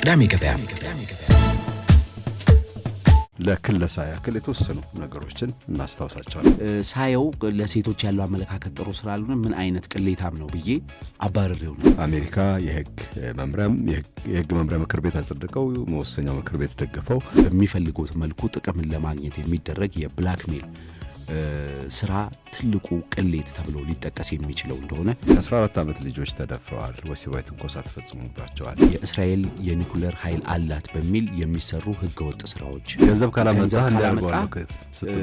ቅዳሜ ገበያ ለክለሳ ያክል የተወሰኑ ነገሮችን እናስታውሳቸዋለን። ሳየው ለሴቶች ያለው አመለካከት ጥሩ ስላልሆነ ምን አይነት ቅሌታም ነው ብዬ አባረሬው ነው። አሜሪካ የህግ መምሪያ ምክር ቤት አጸደቀው፣ መወሰኛው ምክር ቤት ደገፈው። በሚፈልጉት መልኩ ጥቅምን ለማግኘት የሚደረግ የብላክሜል ስራ ትልቁ ቅሌት ተብሎ ሊጠቀስ የሚችለው እንደሆነ 14 ዓመት ልጆች ተደፍረዋል፣ ወሲባዊ ትንኮሳ ተፈጽሞባቸዋል። የእስራኤል የኒኩሌር ኃይል አላት በሚል የሚሰሩ ህገወጥ ስራዎች፣ ገንዘብ ካላመጣ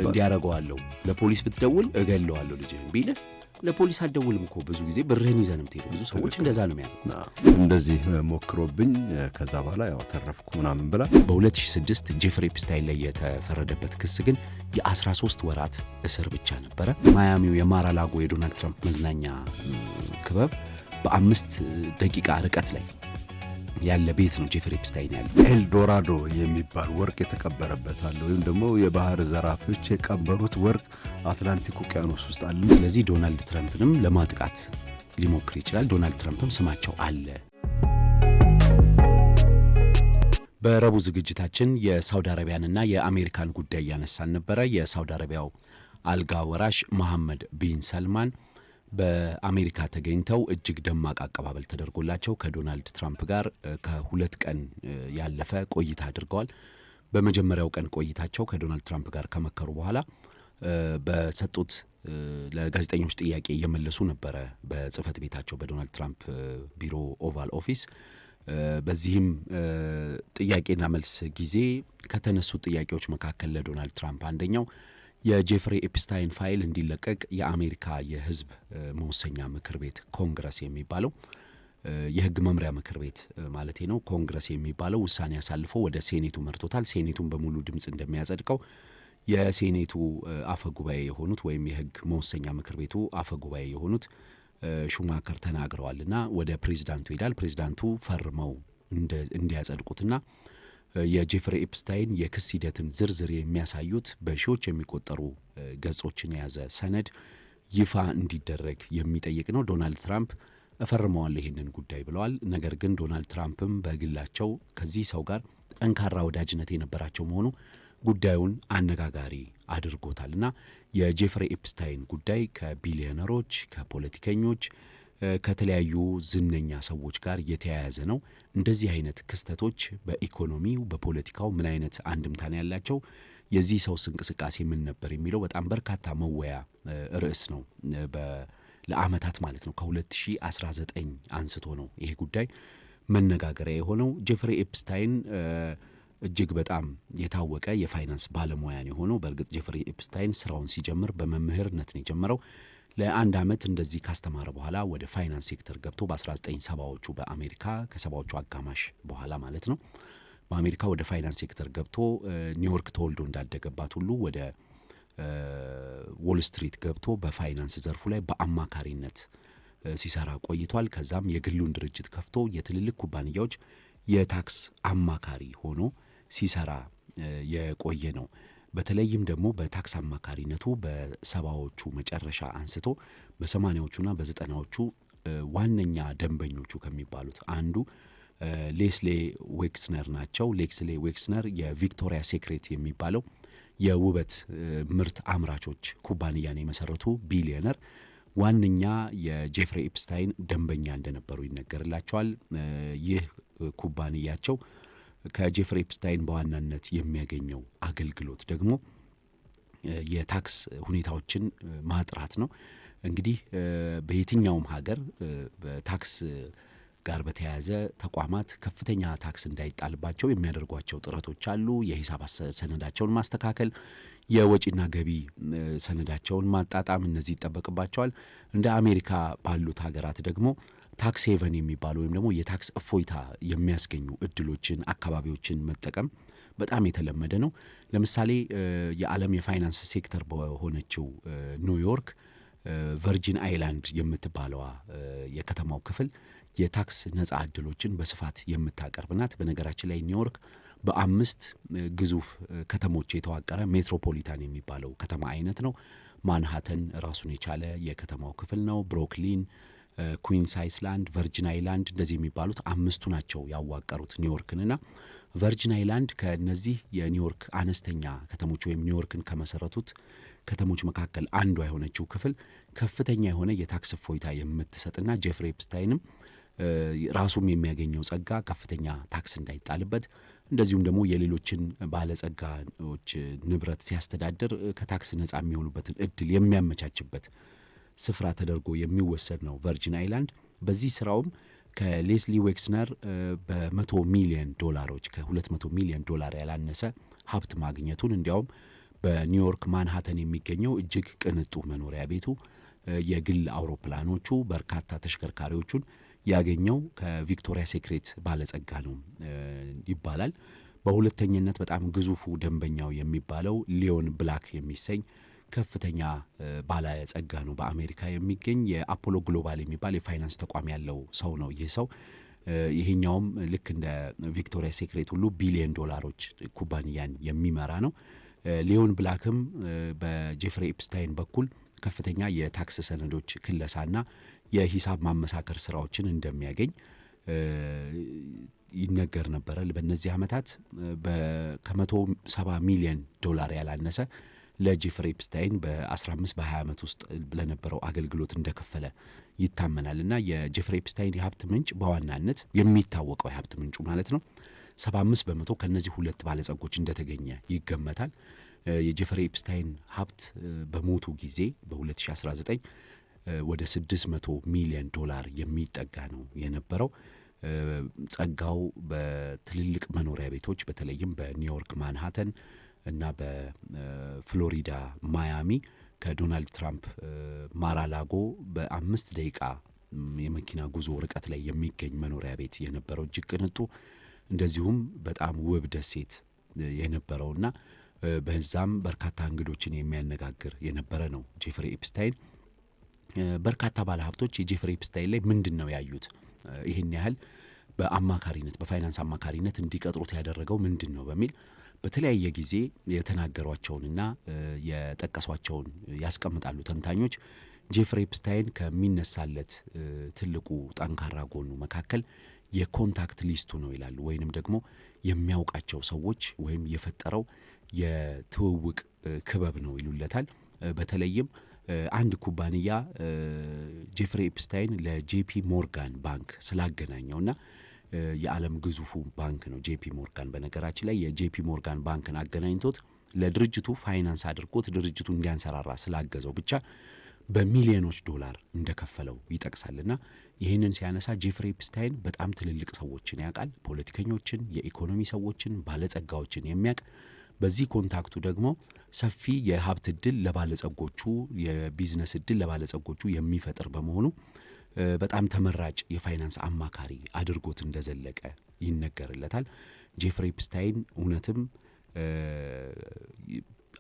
እንዲያረገዋለሁ፣ ለፖሊስ ብትደውል እገለዋለሁ ልጅህን ቢልህ ለፖሊስ አትደውልም እኮ ብዙ ጊዜ ብርህን ይዘህ ነው የምትሄደው። ብዙ ሰዎች እንደዛ ነው የሚያደርጉት። እንደዚህ ሞክሮብኝ ከዛ በኋላ ያው ተረፍኩ ምናምን ብላ በ2006 ጄፍሪ ኤፕስታይን ላይ የተፈረደበት ክስ ግን የ13 ወራት እስር ብቻ ነበረ። ማያሚው የማራላጎ የዶናልድ ትራምፕ መዝናኛ ክበብ በ5 ደቂቃ ርቀት ላይ ያለ ቤት ነው ጄፍሪ ኤፕስታይን ያለው። ኤልዶራዶ የሚባል ወርቅ የተቀበረበት አለ፣ ወይም ደግሞ የባህር ዘራፊዎች የቀበሩት ወርቅ አትላንቲክ ውቅያኖስ ውስጥ አለ። ስለዚህ ዶናልድ ትራምፕንም ለማጥቃት ሊሞክር ይችላል። ዶናልድ ትራምፕም ስማቸው አለ። በረቡዕ ዝግጅታችን የሳውዲ አረቢያንና የአሜሪካን ጉዳይ ያነሳን ነበረ። የሳውዲ አረቢያው አልጋ ወራሽ መሐመድ ቢን ሰልማን በአሜሪካ ተገኝተው እጅግ ደማቅ አቀባበል ተደርጎላቸው ከዶናልድ ትራምፕ ጋር ከ2 ቀን ያለፈ ቆይታ አድርገዋል። በመጀመሪያው ቀን ቆይታቸው ከዶናልድ ትራምፕ ጋር ከመከሩ በኋላ በሰጡት ለጋዜጠኞች ጥያቄ እየመለሱ ነበረ በጽህፈት ቤታቸው በዶናልድ ትራምፕ ቢሮ ኦቫል ኦፊስ። በዚህም ጥያቄና መልስ ጊዜ ከተነሱት ጥያቄዎች መካከል ለዶናልድ ትራምፕ አንደኛው የጄፍሪ ኤፕስታይን ፋይል እንዲለቀቅ የአሜሪካ የህዝብ መወሰኛ ምክር ቤት ኮንግረስ የሚባለው የህግ መምሪያ ምክር ቤት ማለት ነው። ኮንግረስ የሚባለው ውሳኔ አሳልፎ ወደ ሴኔቱ መርቶታል። ሴኔቱን በሙሉ ድምፅ እንደሚያጸድቀው የሴኔቱ አፈጉባኤ የሆኑት ወይም የህግ መወሰኛ ምክር ቤቱ አፈጉባኤ የሆኑት ሹማከር ተናግረዋልና ወደ ፕሬዚዳንቱ ይሄዳል። ፕሬዚዳንቱ ፈርመው እንዲያጸድቁትና የጄፍሪ ኤፕስታይን የክስ ሂደትን ዝርዝር የሚያሳዩት በሺዎች የሚቆጠሩ ገጾችን የያዘ ሰነድ ይፋ እንዲደረግ የሚጠይቅ ነው። ዶናልድ ትራምፕ እፈርመዋለሁ ይህንን ጉዳይ ብለዋል። ነገር ግን ዶናልድ ትራምፕም በግላቸው ከዚህ ሰው ጋር ጠንካራ ወዳጅነት የነበራቸው መሆኑ ጉዳዩን አነጋጋሪ አድርጎታልና የጄፍሪ ኤፕስታይን ጉዳይ ከቢሊዮነሮች፣ ከፖለቲከኞች፣ ከተለያዩ ዝነኛ ሰዎች ጋር የተያያዘ ነው። እንደዚህ አይነት ክስተቶች በኢኮኖሚው በፖለቲካው ምን አይነት አንድምታን ያላቸው፣ የዚህ ሰውስ እንቅስቃሴ ምን ነበር የሚለው በጣም በርካታ መወያ ርዕስ ነው። ለአመታት ማለት ነው ከ2019 አንስቶ ነው ይሄ ጉዳይ መነጋገሪያ የሆነው። ጄፍሪ ኤፕስታይን እጅግ በጣም የታወቀ የፋይናንስ ባለሙያ ነው የሆነው። በእርግጥ ጄፍሪ ኤፕስታይን ስራውን ሲጀምር በመምህርነት ነው የጀመረው። ለ1 ዓመት እንደዚህ ካስተማረ በኋላ ወደ ፋይናንስ ሴክተር ገብቶ በ1970ዎቹ በአሜሪካ ከ70ዎቹ አጋማሽ በኋላ ማለት ነው በአሜሪካ ወደ ፋይናንስ ሴክተር ገብቶ ኒውዮርክ ተወልዶ እንዳደገባት ሁሉ ወደ ዎል ስትሪት ገብቶ በፋይናንስ ዘርፉ ላይ በአማካሪነት ሲሰራ ቆይቷል። ከዛም የግሉን ድርጅት ከፍቶ የትልልቅ ኩባንያዎች የታክስ አማካሪ ሆኖ ሲሰራ የቆየ ነው። በተለይም ደግሞ በታክስ አማካሪነቱ በ70ዎቹ መጨረሻ አንስቶ በ80ዎቹና በ90ዎቹ ዋነኛ ደንበኞቹ ከሚባሉት አንዱ ሌስሊ ዌክስነር ናቸው። ሌስሊ ዌክስነር የቪክቶሪያ ሴክሬት የሚባለው የውበት ምርት አምራቾች ኩባንያን የመሰረቱ ቢሊዮነር ዋነኛ የጄፍሪ ኤፕስታይን ደንበኛ እንደነበሩ ይነገርላቸዋል። ይህ ኩባንያቸው ከጄፍሪ ኤፕስታይን በዋናነት የሚያገኘው አገልግሎት ደግሞ የታክስ ሁኔታዎችን ማጥራት ነው። እንግዲህ በየትኛውም ሀገር በታክስ ጋር በተያያዘ ተቋማት ከፍተኛ ታክስ እንዳይጣልባቸው የሚያደርጓቸው ጥረቶች አሉ። የሂሳብ ሰነዳቸውን ማስተካከል፣ የወጪና ገቢ ሰነዳቸውን ማጣጣም፣ እነዚህ ይጠበቅባቸዋል። እንደ አሜሪካ ባሉት ሀገራት ደግሞ ታክስ ሄቨን የሚባሉ ወይም ደግሞ የታክስ እፎይታ የሚያስገኙ እድሎችን፣ አካባቢዎችን መጠቀም በጣም የተለመደ ነው። ለምሳሌ የዓለም የፋይናንስ ሴክተር በሆነችው ኒውዮርክ ቨርጂን አይላንድ የምትባለዋ የከተማው ክፍል የታክስ ነጻ እድሎችን በስፋት የምታቀርብ ናት። በነገራችን ላይ ኒውዮርክ በ5 ግዙፍ ከተሞች የተዋቀረ ሜትሮፖሊታን የሚባለው ከተማ አይነት ነው። ማንሃተን ራሱን የቻለ የከተማው ክፍል ነው። ብሮክሊን፣ ኩዊንስ አይስላንድ፣ ቨርጂን አይላንድ እንደዚህ የሚባሉት 5ቱ ናቸው ያዋቀሩት ኒውዮርክንና ቨርጂን አይላንድ ከነዚህ የኒውዮርክ አነስተኛ ከተሞች ወይም ኒውዮርክን ከመሰረቱት ከተሞች መካከል አንዷ የሆነችው ክፍል ከፍተኛ የሆነ የታክስ እፎይታ የምትሰጥና ጄፍሪ ኤፕስታይንም ራሱም የሚያገኘው ጸጋ ከፍተኛ ታክስ እንዳይጣልበት እንደዚሁም ደግሞ የሌሎችን ባለጸጋዎች ንብረት ሲያስተዳድር ከታክስ ነጻ የሚሆኑበትን እድል የሚያመቻችበት ስፍራ ተደርጎ የሚወሰድ ነው ቨርጂን አይላንድ። በዚህ ስራውም ከሌስሊ ዌክስነር በ100 ሚሊዮን ዶላሮች ከ200 ሚሊዮን ዶላር ያላነሰ ሀብት ማግኘቱን እንዲያውም በኒውዮርክ ማንሃተን የሚገኘው እጅግ ቅንጡ መኖሪያ ቤቱ፣ የግል አውሮፕላኖቹ፣ በርካታ ተሽከርካሪዎቹን ያገኘው ከቪክቶሪያ ሴክሬት ባለጸጋ ነው ይባላል። በሁለተኝነት በጣም ግዙፉ ደንበኛው የሚባለው ሊዮን ብላክ የሚሰኝ ከፍተኛ ባለጸጋ ነው። በአሜሪካ የሚገኝ የአፖሎ ግሎባል የሚባል የፋይናንስ ተቋም ያለው ሰው ነው። ይህ ሰው ይሄኛውም ልክ እንደ ቪክቶሪያ ሴክሬት ሁሉ ቢሊዮን ዶላሮች ኩባንያን የሚመራ ነው። ሊዮን ብላክም በጄፍሪ ኤፕስታይን በኩል ከፍተኛ የታክስ ሰነዶች ክለሳና የሂሳብ ማመሳከር ስራዎችን እንደሚያገኝ ይነገር ነበረ። በእነዚህ ዓመታት ከ170 ሚሊዮን ዶላር ያላነሰ ለጄፍሪ ኤፕስታይን በ15 በ20 ዓመት ውስጥ ለነበረው አገልግሎት እንደከፈለ ይታመናል። እና የጄፍሪ ኤፕስታይን የሀብት ምንጭ በዋናነት የሚታወቀው የሀብት ምንጩ ማለት ነው 75 በመቶ ከነዚህ ሁለት ባለጸጎች እንደተገኘ ይገመታል። የጄፍሪ ኤፕስታይን ሀብት በሞቱ ጊዜ በ2019 ወደ 600 ሚሊዮን ዶላር የሚጠጋ ነው የነበረው። ጸጋው በትልልቅ መኖሪያ ቤቶች በተለይም በኒውዮርክ ማንሃተን እና በፍሎሪዳ ማያሚ ከዶናልድ ትራምፕ ማራላጎ በ5 ደቂቃ የመኪና ጉዞ ርቀት ላይ የሚገኝ መኖሪያ ቤት የነበረው እጅግ ቅንጡ እንደዚሁም በጣም ውብ ደሴት የነበረውና በዛም በርካታ እንግዶችን የሚያነጋግር የነበረ ነው ጄፍሪ ኤፕስታይን። በርካታ ባለሀብቶች የጄፍሪ ኤፕስታይን ላይ ምንድን ነው ያዩት? ይህን ያህል በአማካሪነት በፋይናንስ አማካሪነት እንዲቀጥሩት ያደረገው ምንድን ነው በሚል በተለያየ ጊዜ የተናገሯቸውንና የጠቀሷቸውን ያስቀምጣሉ ተንታኞች። ጄፍሪ ኤፕስታይን ከሚነሳለት ትልቁ ጠንካራ ጎኑ መካከል የኮንታክት ሊስቱ ነው ይላሉ። ወይንም ደግሞ የሚያውቃቸው ሰዎች ወይም የፈጠረው የትውውቅ ክበብ ነው ይሉለታል። በተለይም አንድ ኩባንያ ጄፍሪ ኤፕስታይን ለጄፒ ሞርጋን ባንክ ስላገናኘውና የዓለም ግዙፉ ባንክ ነው ጄፒ ሞርጋን። በነገራችን ላይ የጄፒ ሞርጋን ባንክን አገናኝቶት ለድርጅቱ ፋይናንስ አድርጎት ድርጅቱ እንዲያንሰራራ ስላገዘው ብቻ በሚሊዮኖች ዶላር እንደከፈለው ይጠቅሳልና ይህንን ሲያነሳ ጄፍሪ ኤፕስታይን በጣም ትልልቅ ሰዎችን ያውቃል። ፖለቲከኞችን፣ የኢኮኖሚ ሰዎችን፣ ባለጸጋዎችን የሚያውቅ በዚህ ኮንታክቱ ደግሞ ሰፊ የሀብት እድል ለባለጸጎቹ የቢዝነስ እድል ለባለጸጎቹ የሚፈጥር በመሆኑ በጣም ተመራጭ የፋይናንስ አማካሪ አድርጎት እንደዘለቀ ይነገርለታል። ጄፍሪ ኤፕስታይን እውነትም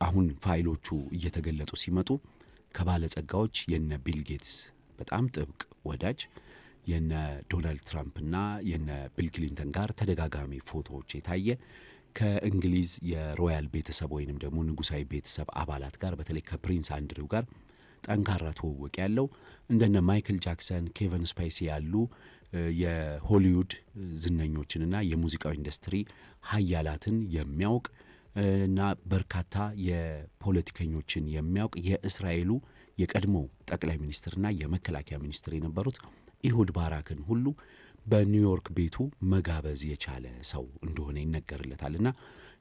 አሁን ፋይሎቹ እየተገለጡ ሲመጡ ከባለጸጋዎች የነ ቢል ጌትስ በጣም ጥብቅ ወዳጅ የነ ዶናልድ ትራምፕና የነ ቢል ክሊንተን ጋር ተደጋጋሚ ፎቶዎች የታየ ከእንግሊዝ የሮያል ቤተሰብ ወይንም ደግሞ ንጉሳዊ ቤተሰብ አባላት ጋር በተለይ ከፕሪንስ አንድሪው ጋር ጠንካራ ትውውቅ ያለው እንደነ ማይክል ጃክሰን፣ ኬቨን ስፓይሲ ያሉ የሆሊውድ ዝነኞችንና የሙዚቃው ኢንዱስትሪ ሀያላትን የሚያውቅ እና በርካታ የፖለቲከኞችን የሚያውቅ የእስራኤሉ የቀድሞ ጠቅላይ ሚኒስትርና የመከላከያ ሚኒስትር የነበሩት ኢሁድ ባራክን ሁሉ በኒውዮርክ ቤቱ መጋበዝ የቻለ ሰው እንደሆነ ይነገርለታልና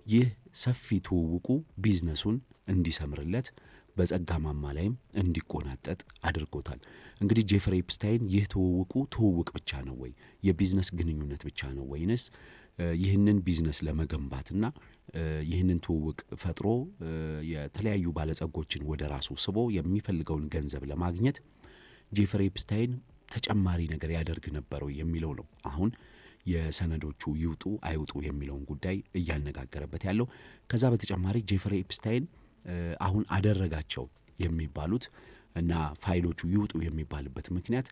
ይህ ሰፊ ትውውቁ ቢዝነሱን እንዲሰምርለት በጸጋ ማማ ላይም እንዲቆናጠጥ አድርጎታል። እንግዲህ ጄፍሪ ኤፕስታይን ይህ ትውውቅ ብቻ ነው ወይ የቢዝነስ ግንኙነት ብቻ ነው ወይንስ ይህንን ቢዝነስ ለመገንባትና ይህንን ትውውቅ ፈጥሮ የተለያዩ ባለጸጎችን ወደ ራሱ ስቦ የሚፈልገውን ገንዘብ ለማግኘት ጄፍሪ ኤፕስታይን ተጨማሪ ነገር ያደርግ ነበረው የሚለው ነው አሁን የሰነዶቹ ይውጡ አይውጡ የሚለውን ጉዳይ እያነጋገረበት ያለው። ከዛ በተጨማሪ ጄፍሪ ኤፕስታይን አሁን አደረጋቸው የሚባሉት እና ፋይሎቹ ይውጡ የሚባልበት ምክንያት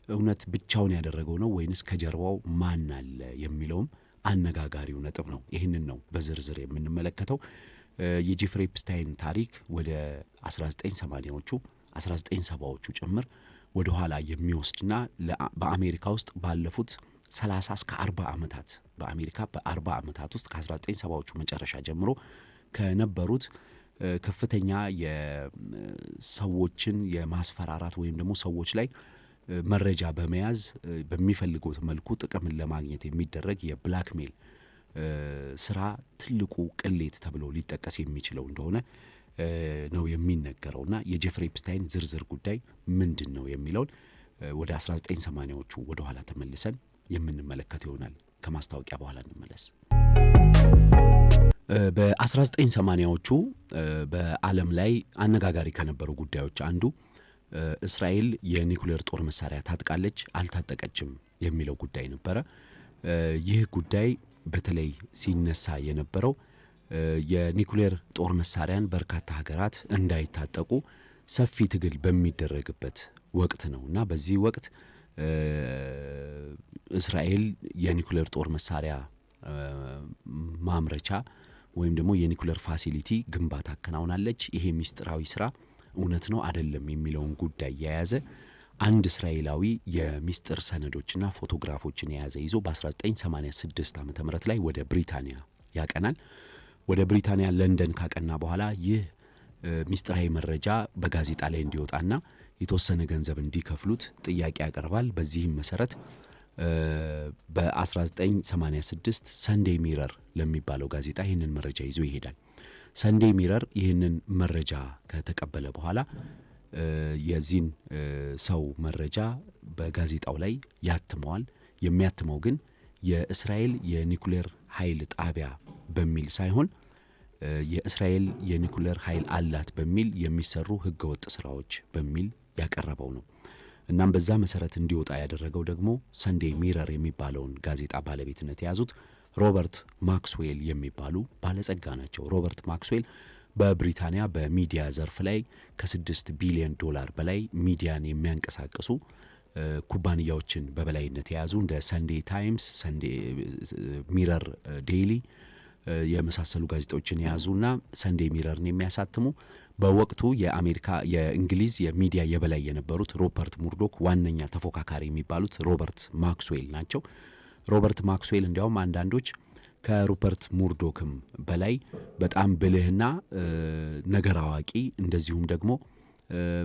እውነት ብቻውን ያደረገው ነው ወይንስ ከጀርባው ማን አለ የሚለውም አነጋጋሪው ነጥብ ነው። ይህንን ነው በዝርዝር የምንመለከተው። የጄፍሪ ኤፕስታይን ታሪክ ወደ 1980ዎቹ 1970ዎቹ ጭምር ወደ ኋላ የሚወስድና በአሜሪካ ውስጥ ባለፉት 30 እስከ 40 ዓመታት በአሜሪካ በ40 ዓመታት ውስጥ ከ1970ዎቹ መጨረሻ ጀምሮ ከነበሩት ከፍተኛ የሰዎችን የማስፈራራት ወይም ደግሞ ሰዎች ላይ መረጃ በመያዝ በሚፈልጉት መልኩ ጥቅምን ለማግኘት የሚደረግ የብላክሜል ስራ ትልቁ ቅሌት ተብሎ ሊጠቀስ የሚችለው እንደሆነ ነው የሚነገረውና የጄፍሪ ኤፕስታይን ዝርዝር ጉዳይ ምንድን ነው የሚለውን ወደ 1980ዎቹ ወደ ኋላ ተመልሰን የምንመለከት ይሆናል። ከማስታወቂያ በኋላ እንመለስ። በ1980ዎቹ በዓለም ላይ አነጋጋሪ ከነበሩ ጉዳዮች አንዱ እስራኤል የኒኩሌር ጦር መሳሪያ ታጥቃለች አልታጠቀችም የሚለው ጉዳይ ነበረ። ይህ ጉዳይ በተለይ ሲነሳ የነበረው የኒኩሌር ጦር መሳሪያን በርካታ ሀገራት እንዳይታጠቁ ሰፊ ትግል በሚደረግበት ወቅት ነውና በዚህ ወቅት እስራኤል የኒኩሌር ጦር መሳሪያ ማምረቻ ወይም ደግሞ የኒኩሌር ፋሲሊቲ ግንባታ አከናውናለች። ይሄ ሚስጥራዊ ስራ እውነት ነው አይደለም የሚለውን ጉዳይ የያዘ አንድ እስራኤላዊ የሚስጥር ሰነዶችና ፎቶግራፎችን የያዘ ይዞ በ1986 ዓ.ም ላይ ወደ ብሪታንያ ያቀናል። ወደ ብሪታንያ ለንደን ካቀና በኋላ ይህ ሚስጥራዊ መረጃ በጋዜጣ ላይ እንዲወጣና የተወሰነ ገንዘብ እንዲከፍሉት ጥያቄ ያቀርባል። በዚህም መሰረት በ1986 ሰንዴይ ሚረር ለሚባለው ጋዜጣ ይህንን መረጃ ይዞ ይሄዳል። ሰንዴይ ሚረር ይህንን መረጃ ከተቀበለ በኋላ የዚህን ሰው መረጃ በጋዜጣው ላይ ያትመዋል። የሚያትመው ግን የእስራኤል የኒኩሌር ኃይል ጣቢያ በሚል ሳይሆን የእስራኤል የኒኩሌር ኃይል አላት በሚል የሚሰሩ ህገወጥ ስራዎች በሚል ያቀረበው ነው። እናም በዛ መሰረት እንዲወጣ ያደረገው ደግሞ ሰንዴይ ሚረር የሚባለውን ጋዜጣ ባለቤትነት የያዙት ሮበርት ማክስዌል የሚባሉ ባለጸጋ ናቸው። ሮበርት ማክስዌል በብሪታንያ በሚዲያ ዘርፍ ላይ ከ6 ቢሊዮን ዶላር በላይ ሚዲያን የሚያንቀሳቅሱ ኩባንያዎችን በበላይነት የያዙ እንደ ሰንዴይ ታይምስ፣ ሚረር ዴይሊ የመሳሰሉ ጋዜጦችን የያዙና ሰንዴይ ሚረርን የሚያሳትሙ በወቅቱ የእንግሊዝ የሚዲያ የበላይ የነበሩት ሩፐርት ሙርዶክ ዋነኛ ተፎካካሪ የሚባሉት ሮበርት ማክስዌል ናቸው። ሮበርት ማክስዌል እንዲያውም አንዳንዶች ከሩፐርት ሙርዶክም በላይ በጣም ብልህና ነገር አዋቂ እንደዚሁም ደግሞ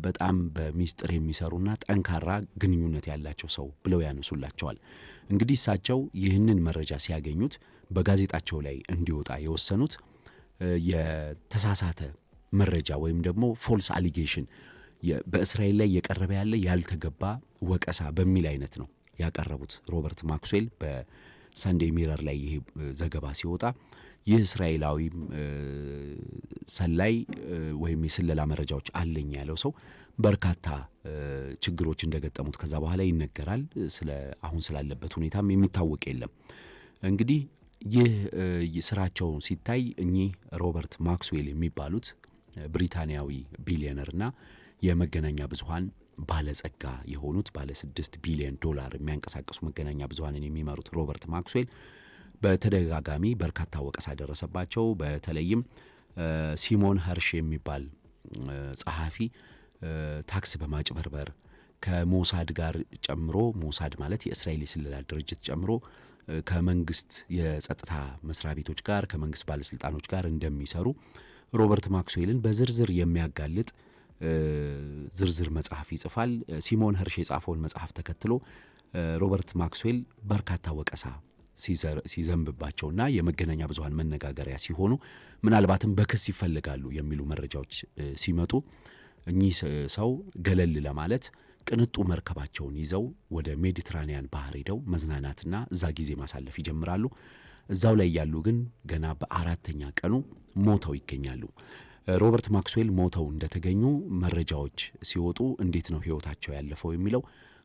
በጣም በሚስጥር የሚሰሩና ጠንካራ ግንኙነት ያላቸው ሰው ብለው ያነሱላቸዋል። እንግዲህ እሳቸው ይህንን መረጃ ሲያገኙት በጋዜጣቸው ላይ እንዲወጣ የወሰኑት የተሳሳተ መረጃ ወይም ደግሞ ፎልስ አሊጌሽን በእስራኤል ላይ የቀረበ ያለ ያልተገባ ወቀሳ በሚል አይነት ነው ያቀረቡት። ሮበርት ማክስዌል በሰንዴይ ሚረር ላይ ይሄ ዘገባ ሲወጣ ይህ እስራኤላዊም ሰላይ ወይም የስለላ መረጃዎች አለኝ ያለው ሰው በርካታ ችግሮች እንደገጠሙት ከዛ በኋላ ይነገራል። አሁን ስላለበት ሁኔታም የሚታወቅ የለም። እንግዲህ ይህ ስራቸው ሲታይ እኚህ ሮበርት ማክስዌል የሚባሉት ብሪታንያዊ ቢሊዮነርና የመገናኛ ብዙሃን ባለጸጋ የሆኑት ባለ 6 ቢሊዮን ዶላር የሚያንቀሳቀሱ መገናኛ ብዙሃንን የሚመሩት ሮበርት ማክስዌል በተደጋጋሚ በርካታ ወቀሳ ደረሰባቸው። በተለይም ሲሞን ኸርሽ የሚባል ጸሐፊ ታክስ በማጭበርበር ከሞሳድ ጋር ጨምሮ ሞሳድ ማለት የእስራኤል የስለላ ድርጅት ጨምሮ ከመንግስት የጸጥታ መስሪያ ቤቶች ጋር ከመንግስት ባለስልጣኖች ጋር እንደሚሰሩ ሮበርት ማክስዌልን በዝርዝር የሚያጋልጥ ዝርዝር መጽሐፍ ይጽፋል። ሲሞን ኸርሽ የጻፈውን መጽሐፍ ተከትሎ ሮበርት ማክስዌል በርካታ ወቀሳ ሲዘንብባቸውና የመገናኛ ብዙሃን መነጋገሪያ ሲሆኑ ምናልባትም በክስ ይፈልጋሉ የሚሉ መረጃዎች ሲመጡ እኚህ ሰው ገለል ለማለት ቅንጡ መርከባቸውን ይዘው ወደ ሜዲትራኒያን ባህር ሄደው መዝናናትና እዛ ጊዜ ማሳለፍ ይጀምራሉ። እዛው ላይ ያሉ ግን ገና በአራተኛ ቀኑ ሞተው ይገኛሉ። ሮበርት ማክስዌል ሞተው እንደተገኙ መረጃዎች ሲወጡ እንዴት ነው ህይወታቸው ያለፈው የሚለው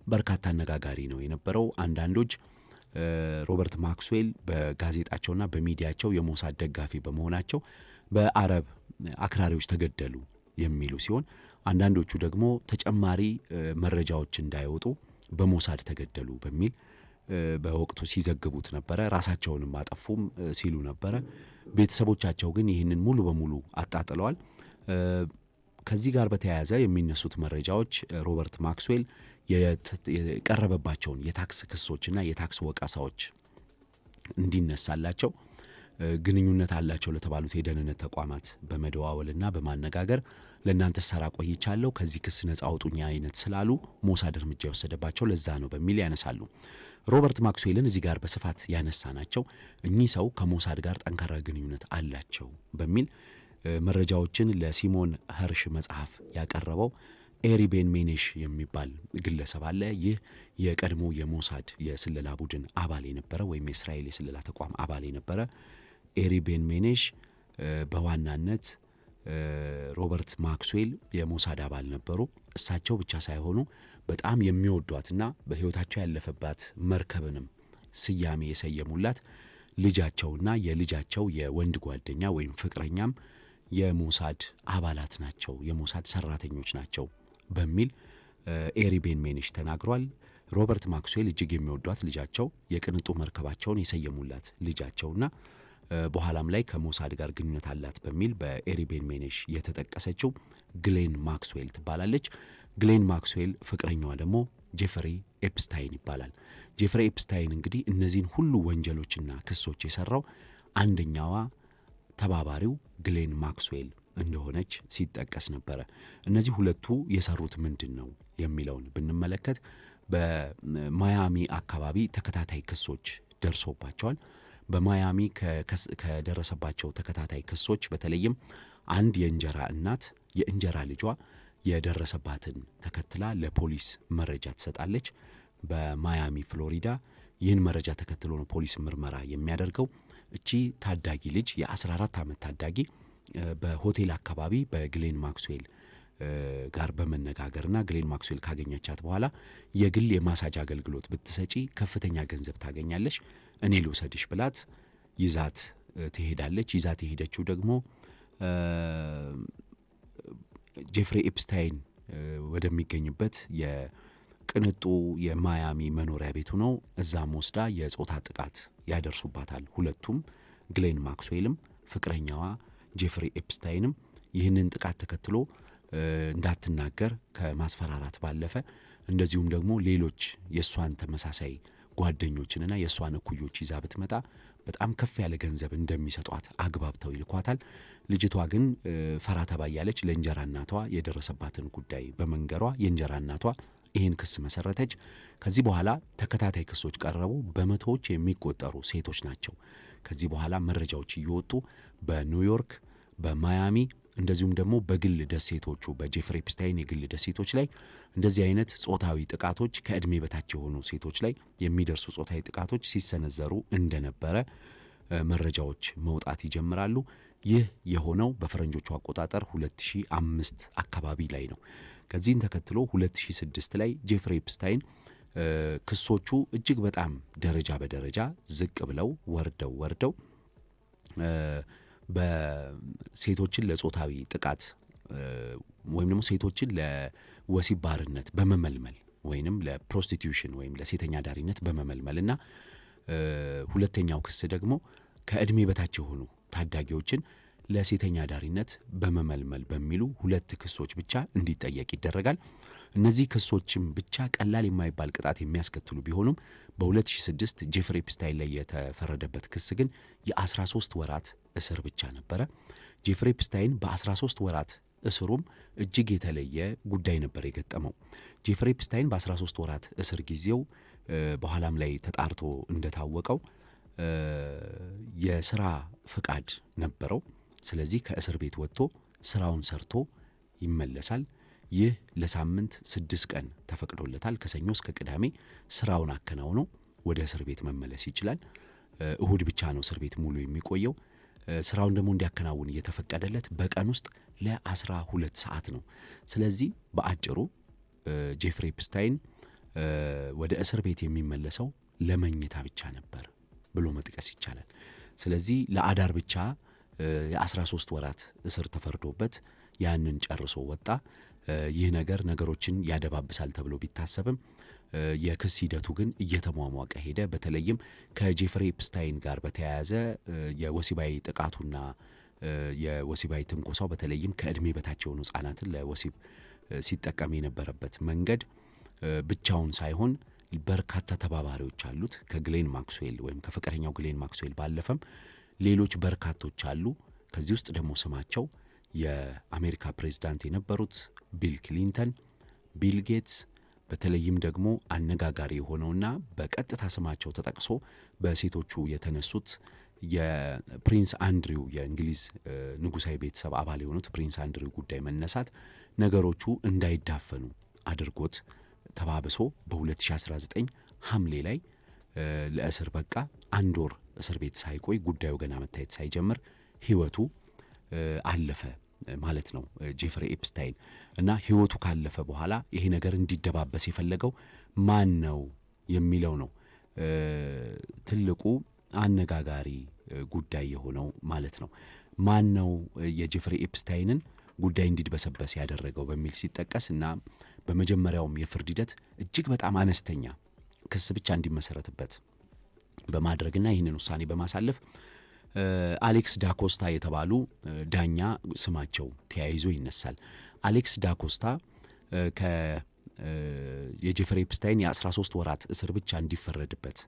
በርካታ አነጋጋሪ ነው የነበረው። አንዳንዶች ሮበርት ማክስዌል በጋዜጣቸውና በሚዲያቸው የሞሳድ ደጋፊ በመሆናቸው በአረብ አክራሪዎች ተገደሉ የሚሉ ሲሆን አንዳንዶቹ ደግሞ ተጨማሪ መረጃዎች እንዳይወጡ በሞሳድ ተገደሉ በሚል በወቅቱ ሲዘግቡት ነበረ። ራሳቸውንም አጠፉም ሲሉ ነበረ። ቤተሰቦቻቸው ግን ይህንን ሙሉ በሙሉ አጣጥለዋል። ከዚህ ጋር በተያያዘ የሚነሱት መረጃዎች ሮበርት ማክስዌል የቀረበባቸውን የታክስ ክሶችና የታክስ ወቀሳዎች እንዲነሳላቸው ግንኙነት አላቸው ለተባሉት የደህንነት ተቋማት በመደዋወልና በማነጋገር ለእናንተ ሰራ ቆይቻለሁ፣ ከዚህ ክስ ነጻ አውጡኝ አይነት ስላሉ ሞሳድ እርምጃ የወሰደባቸው ለዛ ነው በሚል ያነሳሉ። ሮበርት ማክስዌልን እዚህ ጋር በስፋት ያነሳ ናቸው እኚህ ሰው ከሞሳድ ጋር ጠንካራ ግንኙነት አላቸው በሚል መረጃዎችን ለሲሞን ኸርሽ መጽሐፍ ያቀረበው ኤሪ ቤን ሜኔሽ የሚባል ግለሰብ አለ። ይህ የቀድሞ የሞሳድ የስለላ ቡድን አባል የነበረ ወይም የእስራኤል የስለላ ተቋም አባል የነበረ ኤሪ ቤን ሜኔሽ በዋናነት ሮበርት ማክስዌል የሞሳድ አባል ነበሩ። እሳቸው ብቻ ሳይሆኑ በጣም የሚወዷትና በሕይወታቸው ያለፈባት መርከብንም ስያሜ የሰየሙላት ልጃቸውና የልጃቸው የወንድ ጓደኛ ወይም ፍቅረኛም የሞሳድ አባላት ናቸው፣ የሞሳድ ሰራተኞች ናቸው በሚል ኤሪ ቤን ሜኔሽ ተናግሯል። ሮበርት ማክስዌል እጅግ የሚወዷት ልጃቸው፣ የቅንጡ መርከባቸውን የሰየሙላት ልጃቸውና በኋላም ላይ ከሞሳድ ጋር ግንኙነት አላት በሚል በኤሪ ቤን ሜኔሽ የተጠቀሰችው ግሌን ማክስዌል ትባላለች። ግሌን ማክስዌል ፍቅረኛዋ ደግሞ ጄፍሪ ኤፕስታይን ይባላል። ጄፍሪ ኤፕስታይን እንግዲህ እነዚህን ሁሉ ወንጀሎችና ክሶች የሰራው አንደኛዋ ተባባሪው ግሌን ማክስዌል እንደሆነች ሲጠቀስ ነበረ። እነዚህ ሁለቱ የሰሩት ምንድን ነው የሚለውን ብንመለከት በማያሚ አካባቢ ተከታታይ ክሶች ደርሶባቸዋል። በማያሚ ከደረሰባቸው ተከታታይ ክሶች በተለይም አንድ የእንጀራ እናት የእንጀራ ልጇ የደረሰባትን ተከትላ ለፖሊስ መረጃ ትሰጣለች። በማያሚ ፍሎሪዳ ይህን መረጃ ተከትሎ ነው ፖሊስ ምርመራ የሚያደርገው። እቺ ታዳጊ ልጅ የ14 ዓመት ታዳጊ በሆቴል አካባቢ በግሌን ማክስዌል ጋር በመነጋገርና ግሌን ማክስዌል ካገኘቻት በኋላ የግል የማሳጅ አገልግሎት ብትሰጪ ከፍተኛ ገንዘብ ታገኛለች፣ እኔ ልውሰድሽ ብላት ይዛት ትሄዳለች። ይዛት የሄደችው ደግሞ ጄፍሪ ኤፕስታይን ወደሚገኝበት የቅንጡ የማያሚ መኖሪያ ቤቱ ነው። እዛም ወስዳ የጾታ ጥቃት ያደርሱባታል። ሁለቱም ግሌን ማክስዌልም ፍቅረኛዋ ጄፍሪ ኤፕስታይንም ይህንን ጥቃት ተከትሎ እንዳትናገር ከማስፈራራት ባለፈ እንደዚሁም ደግሞ ሌሎች የእሷን ተመሳሳይ ጓደኞችንና የእሷን እኩዮች ይዛ ብትመጣ በጣም ከፍ ያለ ገንዘብ እንደሚሰጧት አግባብተው ይልኳታል። ልጅቷ ግን ፈራ ተባ እያለች ለእንጀራ እናቷ የደረሰባትን ጉዳይ በመንገሯ የእንጀራ እናቷ ይህን ክስ መሰረተች። ከዚህ በኋላ ተከታታይ ክሶች ቀረቡ። በመቶዎች የሚቆጠሩ ሴቶች ናቸው ከዚህ በኋላ መረጃዎች እየወጡ በኒውዮርክ፣ በማያሚ እንደዚሁም ደግሞ በግል ደሴቶቹ በጄፍሪ ኤፕስታይን የግል ደሴቶች ላይ እንደዚህ አይነት ጾታዊ ጥቃቶች ከዕድሜ በታች የሆኑ ሴቶች ላይ የሚደርሱ ጾታዊ ጥቃቶች ሲሰነዘሩ እንደነበረ መረጃዎች መውጣት ይጀምራሉ። ይህ የሆነው በፈረንጆቹ አቆጣጠር 2005 አካባቢ ላይ ነው። ከዚህን ተከትሎ 2006 ላይ ጄፍሪ ኤፕስታይን ክሶቹ እጅግ በጣም ደረጃ በደረጃ ዝቅ ብለው ወርደው በሴቶችን ለጾታዊ ጥቃት ወይም ደግሞ ሴቶችን ለወሲብ ባርነት በመመልመል ወይንም ለፕሮስቲቱሽን ወይም ለሴተኛ ዳሪነት በመመልመልና ሁለተኛው ክስ ደግሞ ከዕድሜ በታች የሆኑ ታዳጊዎችን ለሴተኛ ዳሪነት በመመልመል በሚሉ ሁለት ክሶች ብቻ እንዲጠየቅ ይደረጋል። እነዚህ ክሶችም ብቻ ቀላል የማይባል ቅጣት የሚያስከትሉ ቢሆኑም በ2006 ጄፍሪ ኤፕስታይን ላይ የተፈረደበት ክስ ግን የ13 ወራት እስር ብቻ ነበረ። ጄፍሪ ኤፕስታይን በ13 ወራት እስሩም እጅግ የተለየ ጉዳይ ነበር የገጠመው። ጄፍሪ ኤፕስታይን በ13 ወራት እስር ጊዜው በኋላም ላይ ተጣርቶ እንደታወቀው የስራ ፍቃድ ነበረው። ስለዚህ ከእስር ቤት ወጥቶ ስራውን ሰርቶ ይመለሳል። ይህ ለሳምንት 6 ቀን ተፈቅዶለታል። ከሰኞ እስከ ቅዳሜ ስራውን አከናውኖ ወደ እስር ቤት መመለስ ይችላል። እሁድ ብቻ ነው እስር ቤት ሙሉ የሚቆየው። ስራውን ደግሞ እንዲያከናውን እየተፈቀደለት በቀን ውስጥ ለ12 ሰዓት ነው። ስለዚህ በአጭሩ ጄፍሪ ኤፕስታይን ወደ እስር ቤት የሚመለሰው ለመኝታ ብቻ ነበር ብሎ መጥቀስ ይቻላል። ስለዚህ ለአዳር ብቻ የ13 ወራት እስር ተፈርዶበት ያንን ጨርሶ ወጣ። ይህ ነገር ነገሮችን ያደባብሳል ተብሎ ቢታሰብም የክስ ሂደቱ ግን እየተሟሟቀ ሄደ። በተለይም ከጄፍሪ ኤፕስታይን ጋር በተያያዘ የወሲባዊ ጥቃቱና የወሲባዊ ትንኮሳው በተለይም ከእድሜ በታች የሆኑ ህጻናትን ለወሲብ ሲጠቀም የነበረበት መንገድ ብቻውን ሳይሆን በርካታ ተባባሪዎች አሉት። ከግሌን ማክስዌል ወይም ከፍቅረኛው ግሌን ማክስዌል ባለፈም ሌሎች በርካቶች አሉ። ከዚህ ውስጥ ደግሞ ስማቸው የአሜሪካ ፕሬዝዳንት የነበሩት ቢል ክሊንተን፣ ቢል ጌትስ፣ በተለይም ደግሞ አነጋጋሪ የሆነውና በቀጥታ ስማቸው ተጠቅሶ በሴቶቹ የተነሱት የፕሪንስ አንድሪው የእንግሊዝ ንጉሳዊ ቤተሰብ አባል የሆኑት ፕሪንስ አንድሪው ጉዳይ መነሳት ነገሮቹ እንዳይዳፈኑ አድርጎት ተባብሶ በ2019 ሐምሌ ላይ ለእስር በቃ። 1 ወር እስር ቤት ሳይቆይ ጉዳዩ ገና መታየት ሳይጀምር ህይወቱ አለፈ ማለት ነው ጄፍሪ ኤፕስታይን። እና ህይወቱ ካለፈ በኋላ ይሄ ነገር እንዲደባበስ የፈለገው ማን ነው የሚለው ነው ትልቁ አነጋጋሪ ጉዳይ የሆነው ማለት ነው። ማን ነው የጄፍሪ ኤፕስታይንን ጉዳይ እንዲድበሰበስ ያደረገው በሚል ሲጠቀስ እና በመጀመሪያውም የፍርድ ሂደት እጅግ በጣም አነስተኛ ክስ ብቻ እንዲመሰረትበት በማድረግና ይህንን ውሳኔ በማሳለፍ አሌክስ ዳኮስታ የተባሉ ዳኛ ስማቸው ተያይዞ ይነሳል። አሌክስ ዳኮስታ የጄፍሪ ኤፕስታይን የ13 ወራት እስር ብቻ እንዲፈረድበት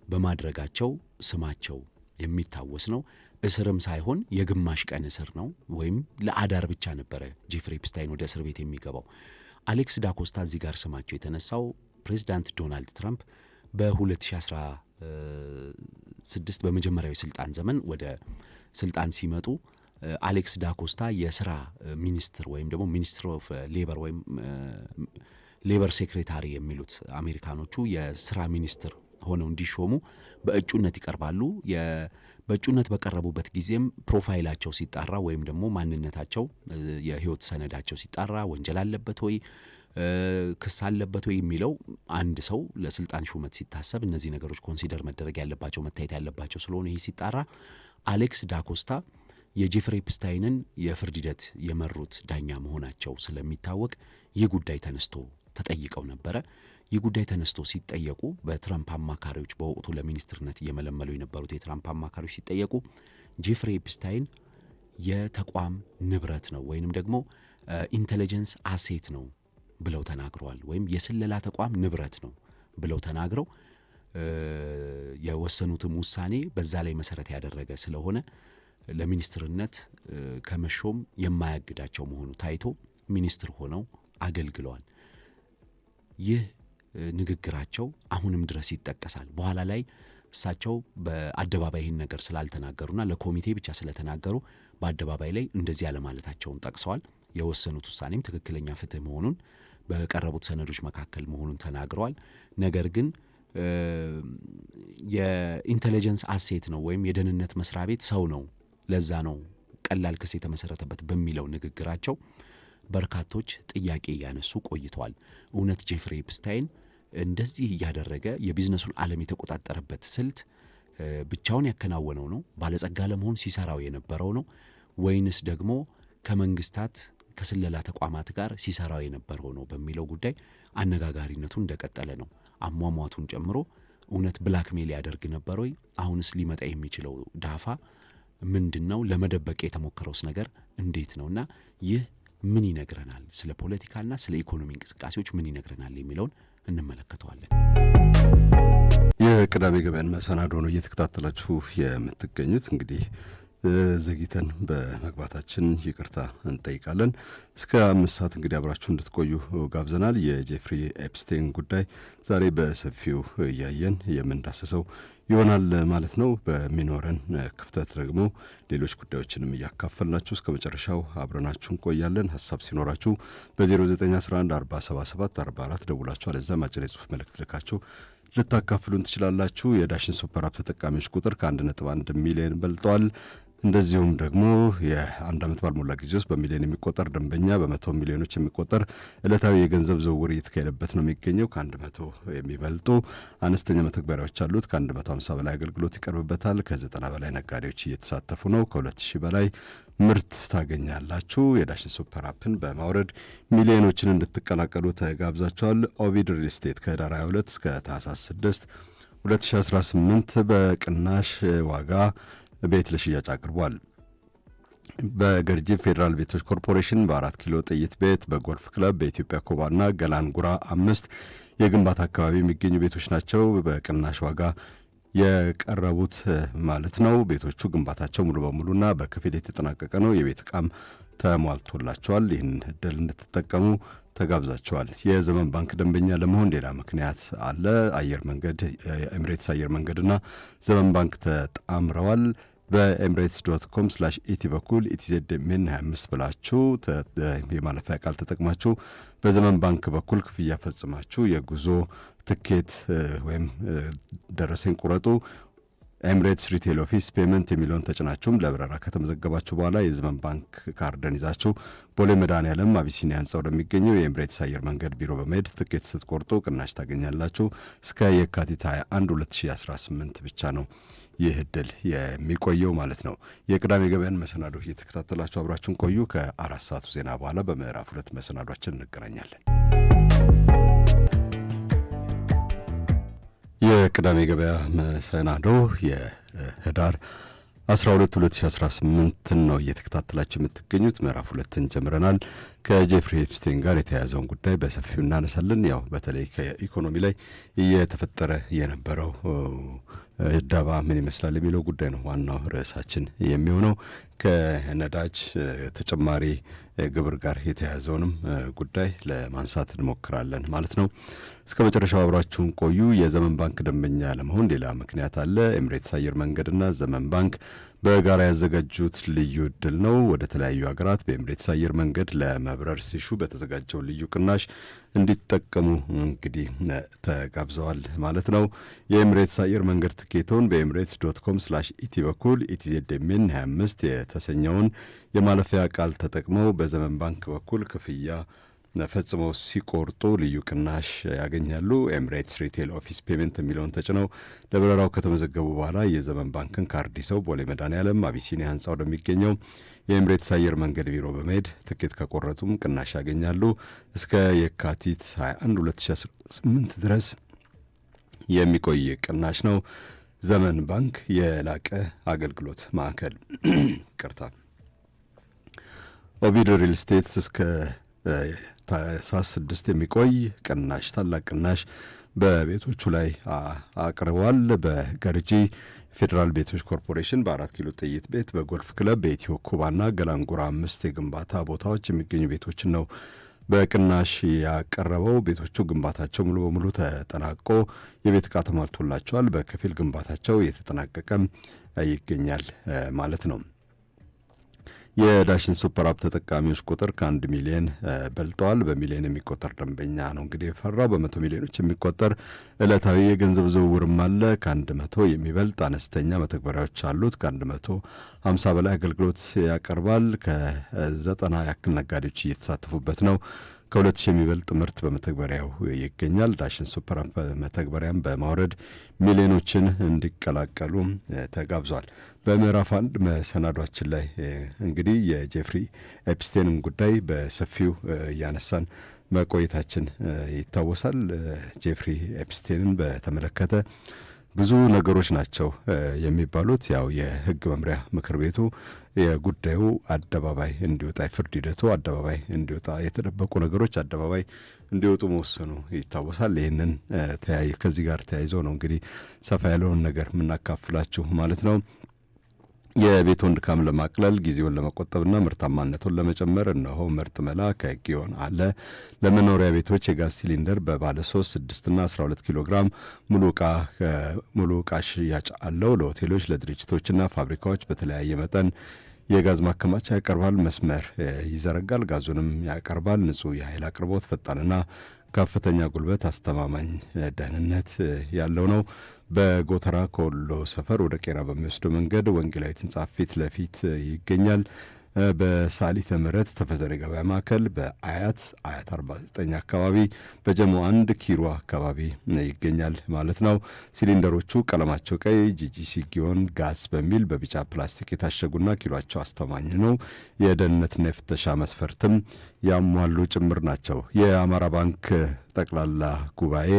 በማድረጋቸው ስማቸው የሚታወስ ነው። እስርም ሳይሆን የግማሽ ቀን እስር ነው፣ ወይም ለአዳር ብቻ ነበረ ጄፍሪ ኤፕስታይን ወደ እስር ቤት የሚገባው። አሌክስ ዳኮስታ እዚህ ጋር ስማቸው የተነሳው ፕሬዚዳንት ዶናልድ ትራምፕ በ2016 በመጀመሪያዊ ስልጣን ዘመን ወደ ስልጣን ሲመጡ አሌክስ ዳኮስታ የስራ ሚኒስትር ወይም ደግሞ ሚኒስትር ኦፍ ሌበር ወይም ሌበር ሴክሬታሪ የሚሉት አሜሪካኖቹ የስራ ሚኒስትር ሆነው እንዲሾሙ በእጩነት ይቀርባሉ። በእጩነት በቀረቡበት ጊዜም ፕሮፋይላቸው ሲጣራ ወይም ደግሞ ማንነታቸው የህይወት ሰነዳቸው ሲጣራ ወንጀል አለበት ወይ ክስ አለበት ወይ የሚለው አንድ ሰው ለስልጣን ሹመት ሲታሰብ እነዚህ ነገሮች ኮንሲደር መደረግ ያለባቸው መታየት ያለባቸው ስለሆነ ይህ ሲጣራ አሌክስ ዳኮስታ የጄፍሪ ኤፕስታይንን የፍርድ ሂደት የመሩት ዳኛ መሆናቸው ስለሚታወቅ ይህ ጉዳይ ተነስቶ ተጠይቀው ነበረ። ይህ ጉዳይ ተነስቶ ሲጠየቁ በትራምፕ አማካሪዎች በወቅቱ ለሚኒስትርነት እየመለመሉ የነበሩት የትራምፕ አማካሪዎች ሲጠየቁ ጄፍሪ ኤፕስታይን የተቋም ንብረት ነው ወይንም ደግሞ ኢንቴሊጀንስ አሴት ነው ብለው ተናግረዋል። ወይም የስለላ ተቋም ንብረት ነው ብለው ተናግረው የወሰኑትም ውሳኔ በዛ ላይ መሰረት ያደረገ ስለሆነ ለሚኒስትርነት ከመሾም የማያግዳቸው መሆኑ ታይቶ ሚኒስትር ሆነው አገልግለዋል። ይህ ንግግራቸው አሁንም ድረስ ይጠቀሳል። በኋላ ላይ እሳቸው በአደባባይ ይህን ነገር ስላልተናገሩና ለኮሚቴ ብቻ ስለተናገሩ በአደባባይ ላይ እንደዚህ ያለማለታቸውን ጠቅሰዋል። የወሰኑት ውሳኔም ትክክለኛ ፍትህ መሆኑን በቀረቡት ሰነዶች መካከል መሆኑን ተናግረዋል። ነገር ግን የኢንቴሊጀንስ አሴት ነው ወይም የደህንነት መስሪያ ቤት ሰው ነው፣ ለዛ ነው ቀላል ክስ የተመሰረተበት በሚለው ንግግራቸው በርካቶች ጥያቄ እያነሱ ቆይተዋል። እውነት ጄፍሪ ኤፕስታይን እንደዚህ እያደረገ የቢዝነሱን ዓለም የተቆጣጠረበት ስልት ብቻውን ያከናወነው ነው? ባለጸጋ ለመሆን ሲሰራው የነበረው ነው? ወይንስ ደግሞ ከመንግስታት ከስለላ ተቋማት ጋር ሲሰራው የነበረው ነው በሚለው ጉዳይ አነጋጋሪነቱ እንደቀጠለ ነው። አሟሟቱን ጨምሮ እውነት ብላክሜል ያደርግ ነበር ወይ? አሁንስ ሊመጣ የሚችለው ዳፋ ምንድን ነው? ለመደበቅ የተሞከረውስ ነገር እንዴት ነውና ይህ ምን ይነግረናል? ስለ ፖለቲካና ስለ ኢኮኖሚ እንቅስቃሴዎች ምን ይነግረናል የሚለውን እንመለከተዋለን። የቅዳሜ ገበያን መሰናዶ ነው እየተከታተላችሁ የምትገኙት። እንግዲህ ዘግይተን በመግባታችን ይቅርታ እንጠይቃለን። እስከ 5 ሰዓት እንግዲህ አብራችሁ እንድትቆዩ ጋብዘናል። የጄፍሪ ኤፕስታይን ጉዳይ ዛሬ በሰፊው እያየን የምንዳስሰው ይሆናል ማለት ነው። በሚኖረን ክፍተት ደግሞ ሌሎች ጉዳዮችንም እያካፈልናችሁ እስከ መጨረሻው አብረናችሁ እንቆያለን። ሀሳብ ሲኖራችሁ በ0911 477 44 ደውላችሁ አለዚያ አጭር የጽሁፍ መልእክት ልካችሁ ልታካፍሉን ትችላላችሁ። የዳሽን ሱፐር አፕ ተጠቃሚዎች ቁጥር ከ1.1 ሚሊዮን በልጧል። እንደዚሁም ደግሞ የአንድ ዓመት ባልሞላ ጊዜ ውስጥ በሚሊዮን የሚቆጠር ደንበኛ በመቶ ሚሊዮኖች የሚቆጠር ዕለታዊ የገንዘብ ዝውውር እየተካሄደበት ነው የሚገኘው። ከ100 የሚበልጡ አነስተኛ መተግበሪያዎች አሉት። ከ150 በላይ አገልግሎት ይቀርብበታል። ከ90 በላይ ነጋዴዎች እየተሳተፉ ነው። ከ2000 በላይ ምርት ታገኛላችሁ። የዳሽን ሱፐር አፕን በማውረድ ሚሊዮኖችን እንድትቀላቀሉ ተጋብዛችኋል። ኦቪድ ሪል ስቴት ከህዳር 22 እስከ ታህሳስ 6 2018 በቅናሽ ዋጋ ቤት ለሽያጭ አቅርቧል። በገርጂ ፌዴራል ቤቶች ኮርፖሬሽን በ4 ኪሎ ጥይት ቤት፣ በጎልፍ ክለብ፣ በኢትዮጵያ ኮባና ገላንጉራ 5 የግንባታ አካባቢ የሚገኙ ቤቶች ናቸው በቅናሽ ዋጋ የቀረቡት ማለት ነው። ቤቶቹ ግንባታቸው ሙሉ በሙሉና በከፊል የተጠናቀቀ ነው። የቤት ዕቃም ተሟልቶላቸዋል። ይህን እድል እንድትጠቀሙ ተጋብዛቸዋል። የዘመን ባንክ ደንበኛ ለመሆን ሌላ ምክንያት አለ። አየር መንገድ፣ ኤምሬትስ አየር መንገድና ዘመን ባንክ ተጣምረዋል። በኤምሬትስ.com/ኢቲ በኩል ኢቲዜድሜን 25 ብላችሁ የማለፊያ ቃል ተጠቅማችሁ በዘመን ባንክ በኩል ክፍያ ፈጽማችሁ የጉዞ ትኬት ወይም ደረሰኝ ቁረጡ። ኤምሬትስ ሪቴል ኦፊስ ፔመንት የሚለውን ተጭናችሁም ለበረራ ከተመዘገባችሁ በኋላ የዘመን ባንክ ካርደን ይዛችሁ ቦሌ መድኃኔዓለም አቢሲኒያ ህንጻ ወደሚገኘው የኤምሬትስ አየር መንገድ ቢሮ በመሄድ ትኬት ስትቆርጡ ቅናሽ ታገኛላችሁ። እስከ የካቲት 21 2018 ብቻ ነው ይህ እድል የሚቆየው ማለት ነው። የቅዳሜ ገበያን መሰናዶ እየተከታተላችሁ አብራችሁን ቆዩ። ከ4 ሰዓቱ ዜና በኋላ በምዕራፍ 2 መሰናዷችን እንገናኛለን። የቅዳሜ ገበያ መሰናዶ የህዳር 12 2018 ነው እየተከታተላችሁ የምትገኙት። ምዕራፍ 2ን ጀምረናል። ከጄፍሪ ኤፕስቴን ጋር የተያያዘውን ጉዳይ በሰፊው እናነሳለን። ያው በተለይ ከኢኮኖሚ ላይ እየተፈጠረ የነበረው እደባ ምን ይመስላል የሚለው ጉዳይ ነው ዋናው ርዕሳችን የሚሆነው። ከነዳጅ ተጨማሪ ግብር ጋር የተያያዘውንም ጉዳይ ለማንሳት እንሞክራለን ማለት ነው። እስከ መጨረሻው አብራችሁን ቆዩ። የዘመን ባንክ ደንበኛ ለመሆን ሌላ ምክንያት አለ። ኤምሬትስ አየር መንገድና ዘመን ባንክ በጋራ ያዘጋጁት ልዩ እድል ነው። ወደ ተለያዩ ሀገራት በኤምሬትስ አየር መንገድ ለመብረር ሲሹ በተዘጋጀው ልዩ ቅናሽ እንዲጠቀሙ እንግዲህ ተጋብዘዋል ማለት ነው። የኤምሬትስ አየር መንገድ ትኬቶን በኤምሬትስ.com/ኢቲ በኩል ኢቲዜድሜን 25 የተሰኘውን የማለፊያ ቃል ተጠቅመው በዘመን ባንክ በኩል ክፍያ ፈጽመው ሲቆርጡ ልዩ ቅናሽ ያገኛሉ። ኤምሬትስ ሪቴል ኦፊስ ፔመንት የሚለውን ተጭነው ለበረራው ከተመዘገቡ በኋላ የዘመን ባንክን ካርድ ይዘው ቦሌ መድኃኔዓለም አቢሲኒያ ህንጻ ወደሚገኘው የኤምሬትስ አየር መንገድ ቢሮ በመሄድ ትኬት ከቆረጡም ቅናሽ ያገኛሉ። እስከ የካቲት 21 2018 ድረስ የሚቆይ ቅናሽ ነው። ዘመን ባንክ የላቀ አገልግሎት ማዕከል ቅርታ ኦቪድ ሪል ስቴት እስከ ታህሳስ 6 የሚቆይ ቅናሽ ታላቅ ቅናሽ በቤቶቹ ላይ አቅርቧል። በገርጂ ፌዴራል ቤቶች ኮርፖሬሽን በ4 ኪሎ ጥይት ቤት፣ በጎልፍ ክለብ፣ በኢትዮ ኩባና ገላንጉራ 5 የግንባታ ቦታዎች የሚገኙ ቤቶችን ነው በቅናሽ ያቀረበው። ቤቶቹ ግንባታቸው ሙሉ በሙሉ ተጠናቆ የቤት ዕቃ ተሟልቶላቸዋል። በከፊል ግንባታቸው የተጠናቀቀም ይገኛል ማለት ነው። የዳሽን ሱፐር አፕ ተጠቃሚዎች ቁጥር ከ1 ሚሊዮን በልጠዋል። በሚሊዮን የሚቆጠር ደንበኛ ነው እንግዲህ የፈራው። በመቶ ሚሊዮኖች የሚቆጠር ዕለታዊ የገንዘብ ዝውውርም አለ። ከ100 የሚበልጥ አነስተኛ መተግበሪያዎች አሉት። ከ150 በላይ አገልግሎት ያቀርባል። ከ90 ያክል ነጋዴዎች እየተሳተፉበት ነው። ከ2000 የሚበልጥ ምርት በመተግበሪያው ይገኛል። ዳሽን ሱፐር አፕ መተግበሪያን በማውረድ ሚሊዮኖችን እንዲቀላቀሉ ተጋብዟል። በምዕራፍ 1 መሰናዷችን ላይ እንግዲህ የጄፍሪ ኤፕስቴንን ጉዳይ በሰፊው እያነሳን መቆየታችን ይታወሳል። ጄፍሪ ኤፕስቴንን በተመለከተ ብዙ ነገሮች ናቸው የሚባሉት። ያው የሕግ መምሪያ ምክር ቤቱ የጉዳዩ አደባባይ እንዲወጣ የፍርድ ሂደቱ አደባባይ እንዲወጣ የተደበቁ ነገሮች አደባባይ እንዲወጡ መወሰኑ ይታወሳል። ይህንን ከዚህ ጋር ተያይዞ ነው እንግዲህ ሰፋ ያለውን ነገር የምናካፍላችሁ ማለት ነው። የቤቱን ድካም ለማቅለል ጊዜውን ለመቆጠብና ምርታማነቱን ለመጨመር እነሆ ምርጥ መላ ከጊዮን አለ። ለመኖሪያ ቤቶች የጋዝ ሲሊንደር በባለ 3፣ 6ና 12 ኪሎ ግራም ሙሉ ዕቃ ሽያጭ አለው። ለሆቴሎች፣ ለድርጅቶችና ፋብሪካዎች በተለያየ መጠን የጋዝ ማከማቻ ያቀርባል። መስመር ይዘረጋል፣ ጋዙንም ያቀርባል። ንጹህ የኃይል አቅርቦት፣ ፈጣንና ከፍተኛ ጉልበት፣ አስተማማኝ ደህንነት ያለው ነው። በጎተራ ከወሎ ሰፈር ወደ ቄራ በሚወስደው መንገድ ወንጌላዊት ህንጻ ፊት ለፊት ይገኛል። በሳሊተ ምሕረት ተፈዘረ ገበያ ማዕከል፣ በአያት 49 አካባቢ፣ በጀሞ 1 ኪሮ አካባቢ ይገኛል ማለት ነው። ሲሊንደሮቹ ቀለማቸው ቀይ ጂጂሲ ጊዮን ጋዝ በሚል በቢጫ ፕላስቲክ የታሸጉና ኪሏቸው አስተማኝ ነው። የደህንነትና የፍተሻ መስፈርትም ያሟሉ ጭምር ናቸው። የአማራ ባንክ ጠቅላላ ጉባኤ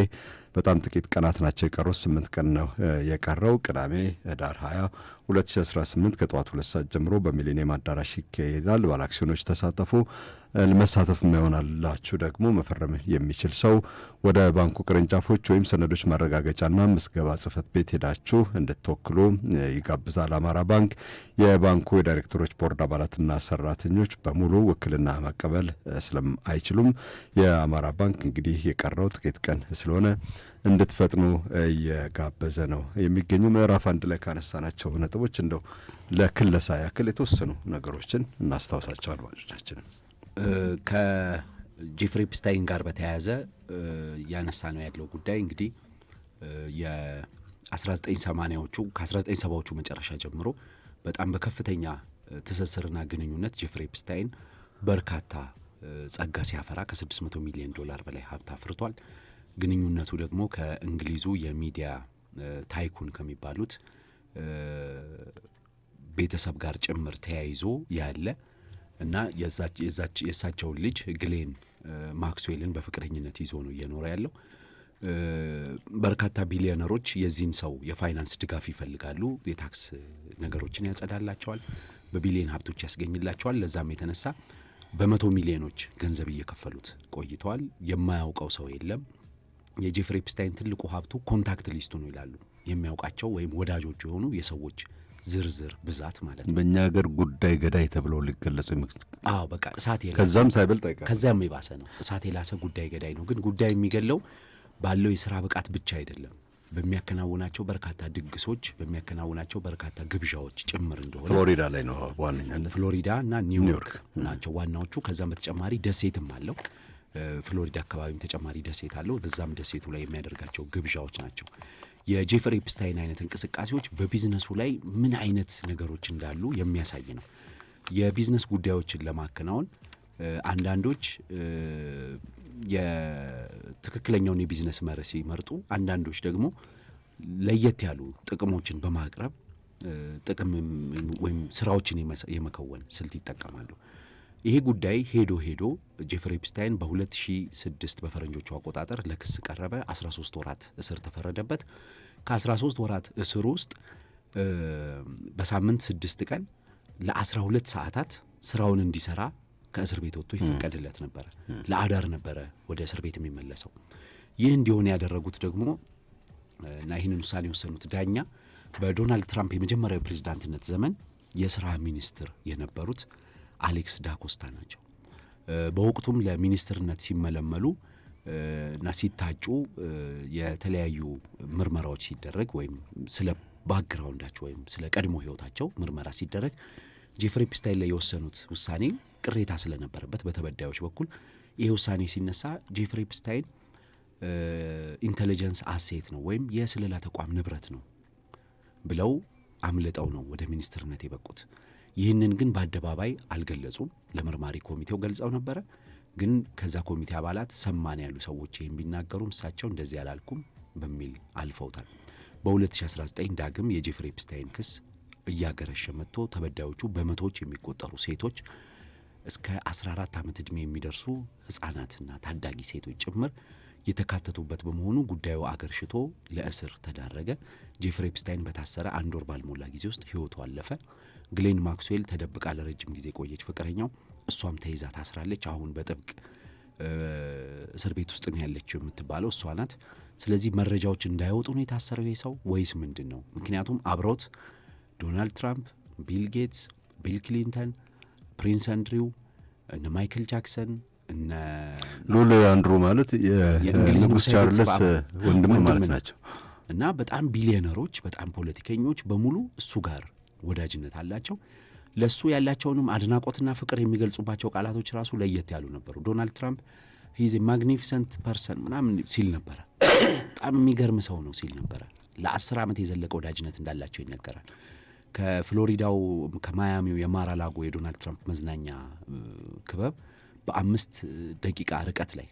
በጣም ጥቂት ቀናት ናቸው የቀሩት። 8 ቀን ነው የቀረው። ቅዳሜ ህዳር 20 2018 ከጠዋት 2 ሰዓት ጀምሮ በሚሊኒየም አዳራሽ ይካሄዳል። ባለአክሲዮኖች ተሳተፉ። መሳተፍ የማይሆናላችሁ ደግሞ መፈረም የሚችል ሰው ወደ ባንኩ ቅርንጫፎች ወይም ሰነዶች ማረጋገጫና ምዝገባ ጽሕፈት ቤት ሄዳችሁ እንድትወክሉ ይጋብዛል። አማራ ባንክ የባንኩ የዳይሬክተሮች ቦርድ አባላትና ሰራተኞች በሙሉ ውክልና መቀበል አይችሉም። የአማራ ባንክ እንግዲህ የቀረው ጥቂት ቀን ስለሆነ እንድትፈጥኑ እየጋበዘ ነው የሚገኙ። ምዕራፍ 1 ላይ ካነሳናቸው ነጥቦች እንደው ለክለሳ ያክል የተወሰኑ ነገሮችን እናስታውሳቸው አድማጮቻችንን። ከጄፍሪ ኤፕስታይን ጋር በተያያዘ ያነሳ ነው ያለው ጉዳይ እንግዲህ የ1980ዎቹ ከ1970ዎቹ መጨረሻ ጀምሮ በጣም በከፍተኛ ትስስርና ግንኙነት ጄፍሪ ኤፕስታይን በርካታ ጸጋ ሲያፈራ ከ$600 ሚሊዮን በላይ ሀብት አፍርቷል። ግንኙነቱ ደግሞ ከእንግሊዙ የሚዲያ ታይኩን ከሚባሉት ቤተሰብ ጋር ጭምር ተያይዞ ያለ እና የእሳቸውን ልጅ ግሌን ማክስዌልን በፍቅረኝነት ይዞ ነው እየኖረ ያለው። በርካታ ቢሊዮነሮች የዚህን ሰው የፋይናንስ ድጋፍ ይፈልጋሉ። የታክስ ነገሮችን ያጸዳላቸዋል፣ በቢሊዮን ሀብቶች ያስገኝላቸዋል። ለዛም የተነሳ በመቶ ሚሊዮኖች ገንዘብ እየከፈሉት ቆይተዋል። የማያውቀው ሰው የለም። የጄፍሪ ኤፕስታይን ትልቁ ሀብቱ ኮንታክት ሊስቱ ነው ይላሉ። የሚያውቃቸው ወይም ወዳጆቹ የሆኑ የሰዎች ዝርዝር ብዛት ማለት ነው። በእኛ ሀገር ጉዳይ ገዳይ ተብለው ሊገለጹ በቃ እሳት የላሰ ከዛም ሳይበልጥ አይቀር ከዛም የባሰ ነው። እሳት የላሰ ጉዳይ ገዳይ ነው። ግን ጉዳይ የሚገለው ባለው የሥራ ብቃት ብቻ አይደለም፣ በሚያከናውናቸው በርካታ ድግሶች፣ በሚያከናውናቸው በርካታ ግብዣዎች ጭምር እንደሆነ ፍሎሪዳ ላይ ነው በዋነኛነት ፍሎሪዳ እና ኒውዮርክ ናቸው ዋናዎቹ። ከዛም በተጨማሪ ደሴትም አለው። ፍሎሪዳ አካባቢም ተጨማሪ ደሴት አለው። በዛም ደሴቱ ላይ የሚያደርጋቸው ግብዣዎች ናቸው። የጄፍሪ ኤፕስታይን አይነት እንቅስቃሴዎች በቢዝነሱ ላይ ምን አይነት ነገሮች እንዳሉ የሚያሳይ ነው። የቢዝነስ ጉዳዮችን ለማከናወን አንዳንዶች የትክክለኛውን የቢዝነስ መርህ ሲመርጡ፣ አንዳንዶች ደግሞ ለየት ያሉ ጥቅሞችን በማቅረብ ጥቅም ወይም ስራዎችን የመከወን ስልት ይጠቀማሉ። ይሄ ጉዳይ ሄዶ ጄፍሪ ኤፕስታይን በ2006 በፈረንጆቹ አቆጣጠር ለክስ ቀረበ። 13 ወራት እስር ተፈረደበት። ከ13 ወራት እስር ውስጥ በሳምንት 6 ቀን ለ12 ሰዓታት ስራውን እንዲሰራ ከእስር ቤት ወጥቶ ይፈቀድለት ነበረ። ለአዳር ነበረ ወደ እስር ቤት የሚመለሰው። ይህ እንዲሆን ያደረጉት ደግሞ እና ይህንን ውሳኔ የወሰኑት ዳኛ በዶናልድ ትራምፕ የመጀመሪያው ፕሬዝዳንትነት ዘመን የስራ ሚኒስትር የነበሩት አሌክስ ዳኮስታ ናቸው። በወቅቱም ለሚኒስትርነት ሲመለመሉ እና ሲታጩ የተለያዩ ምርመራዎች ሲደረግ ወይም ስለ ባክግራውንዳቸው ወይም ስለ ቀድሞ ህይወታቸው ምርመራ ሲደረግ ጄፍሪ ኤፕስታይን ላይ የወሰኑት ውሳኔ ቅሬታ ስለነበረበት በተበዳዮች በኩል ይሄ ውሳኔ ሲነሳ ጄፍሪ ኤፕስታይን ኢንቴሊጀንስ አሴት ነው ወይም የስለላ ተቋም ንብረት ነው ብለው አምልጠው ነው ወደ ሚኒስትርነት የበቁት። ይህንን ግን በአደባባይ አልገለጹም። ለመርማሪ ኮሚቴው ገልጸው ነበረ። ግን ከዛ ኮሚቴ አባላት ሰማን ያሉ ሰዎች ይህን ቢናገሩም እሳቸው እንደዚህ አላልኩም በሚል አልፈውታል። በ2019 ዳግም የጄፍሪ ኤፕስታይን ክስ እያገረሸ መጥቶ ተበዳዮቹ በመቶዎች የሚቆጠሩ ሴቶች እስከ 14 ዓመት ዕድሜ የሚደርሱ ሕፃናትና ታዳጊ ሴቶች ጭምር የተካተቱበት በመሆኑ ጉዳዩ አገርሽቶ ለእስር ተዳረገ። ጄፍሪ ኤፕስታይን በታሰረ 1 ወር ባልሞላ ጊዜ ውስጥ ሕይወቱ አለፈ። ግሌን ማክስዌል ተደብቃ ለረጅም ጊዜ ቆየች ፍቅረኛው፣ እሷም ተይዛ ታስራለች። አሁን በጥብቅ እስር ቤት ውስጥ ነው ያለችው የምትባለው እሷ ናት። ስለዚህ መረጃዎች እንዳይወጡ ነው የታሰረው ይሄ ሰው ወይስ ምንድን ነው? ምክንያቱም አብሮት ዶናልድ ትራምፕ፣ ቢል ጌትስ፣ ቢል ክሊንተን፣ ፕሪንስ አንድሪው፣ እነ ማይክል ጃክሰን፣ እነ ሉሉ አንድሩ ማለት የንጉስ ቻርልስ ወንድም ማለት ናቸው እና በጣም ቢሊዮነሮች፣ በጣም ፖለቲከኞች በሙሉ እሱ ጋር ወዳጅነት አላቸው። ለሱ ያላቸውንም አድናቆትና ፍቅር የሚገልጹባቸው ቃላቶች ራሱ ለየት ያሉ ነበሩ። ዶናልድ ትራምፕ ሂዝ ማግኒፊሰንት ፐርሰን ምናምን ሲል ነበረ። በጣም የሚገርም ሰው ነው ሲል ነበረ። ለ10 ዓመት የዘለቀ ወዳጅነት እንዳላቸው ይነገራል። ከፍሎሪዳው ከማያሚው የማራላጎ የዶናልድ ትራምፕ መዝናኛ ክበብ በ5 ደቂቃ ርቀት ላይ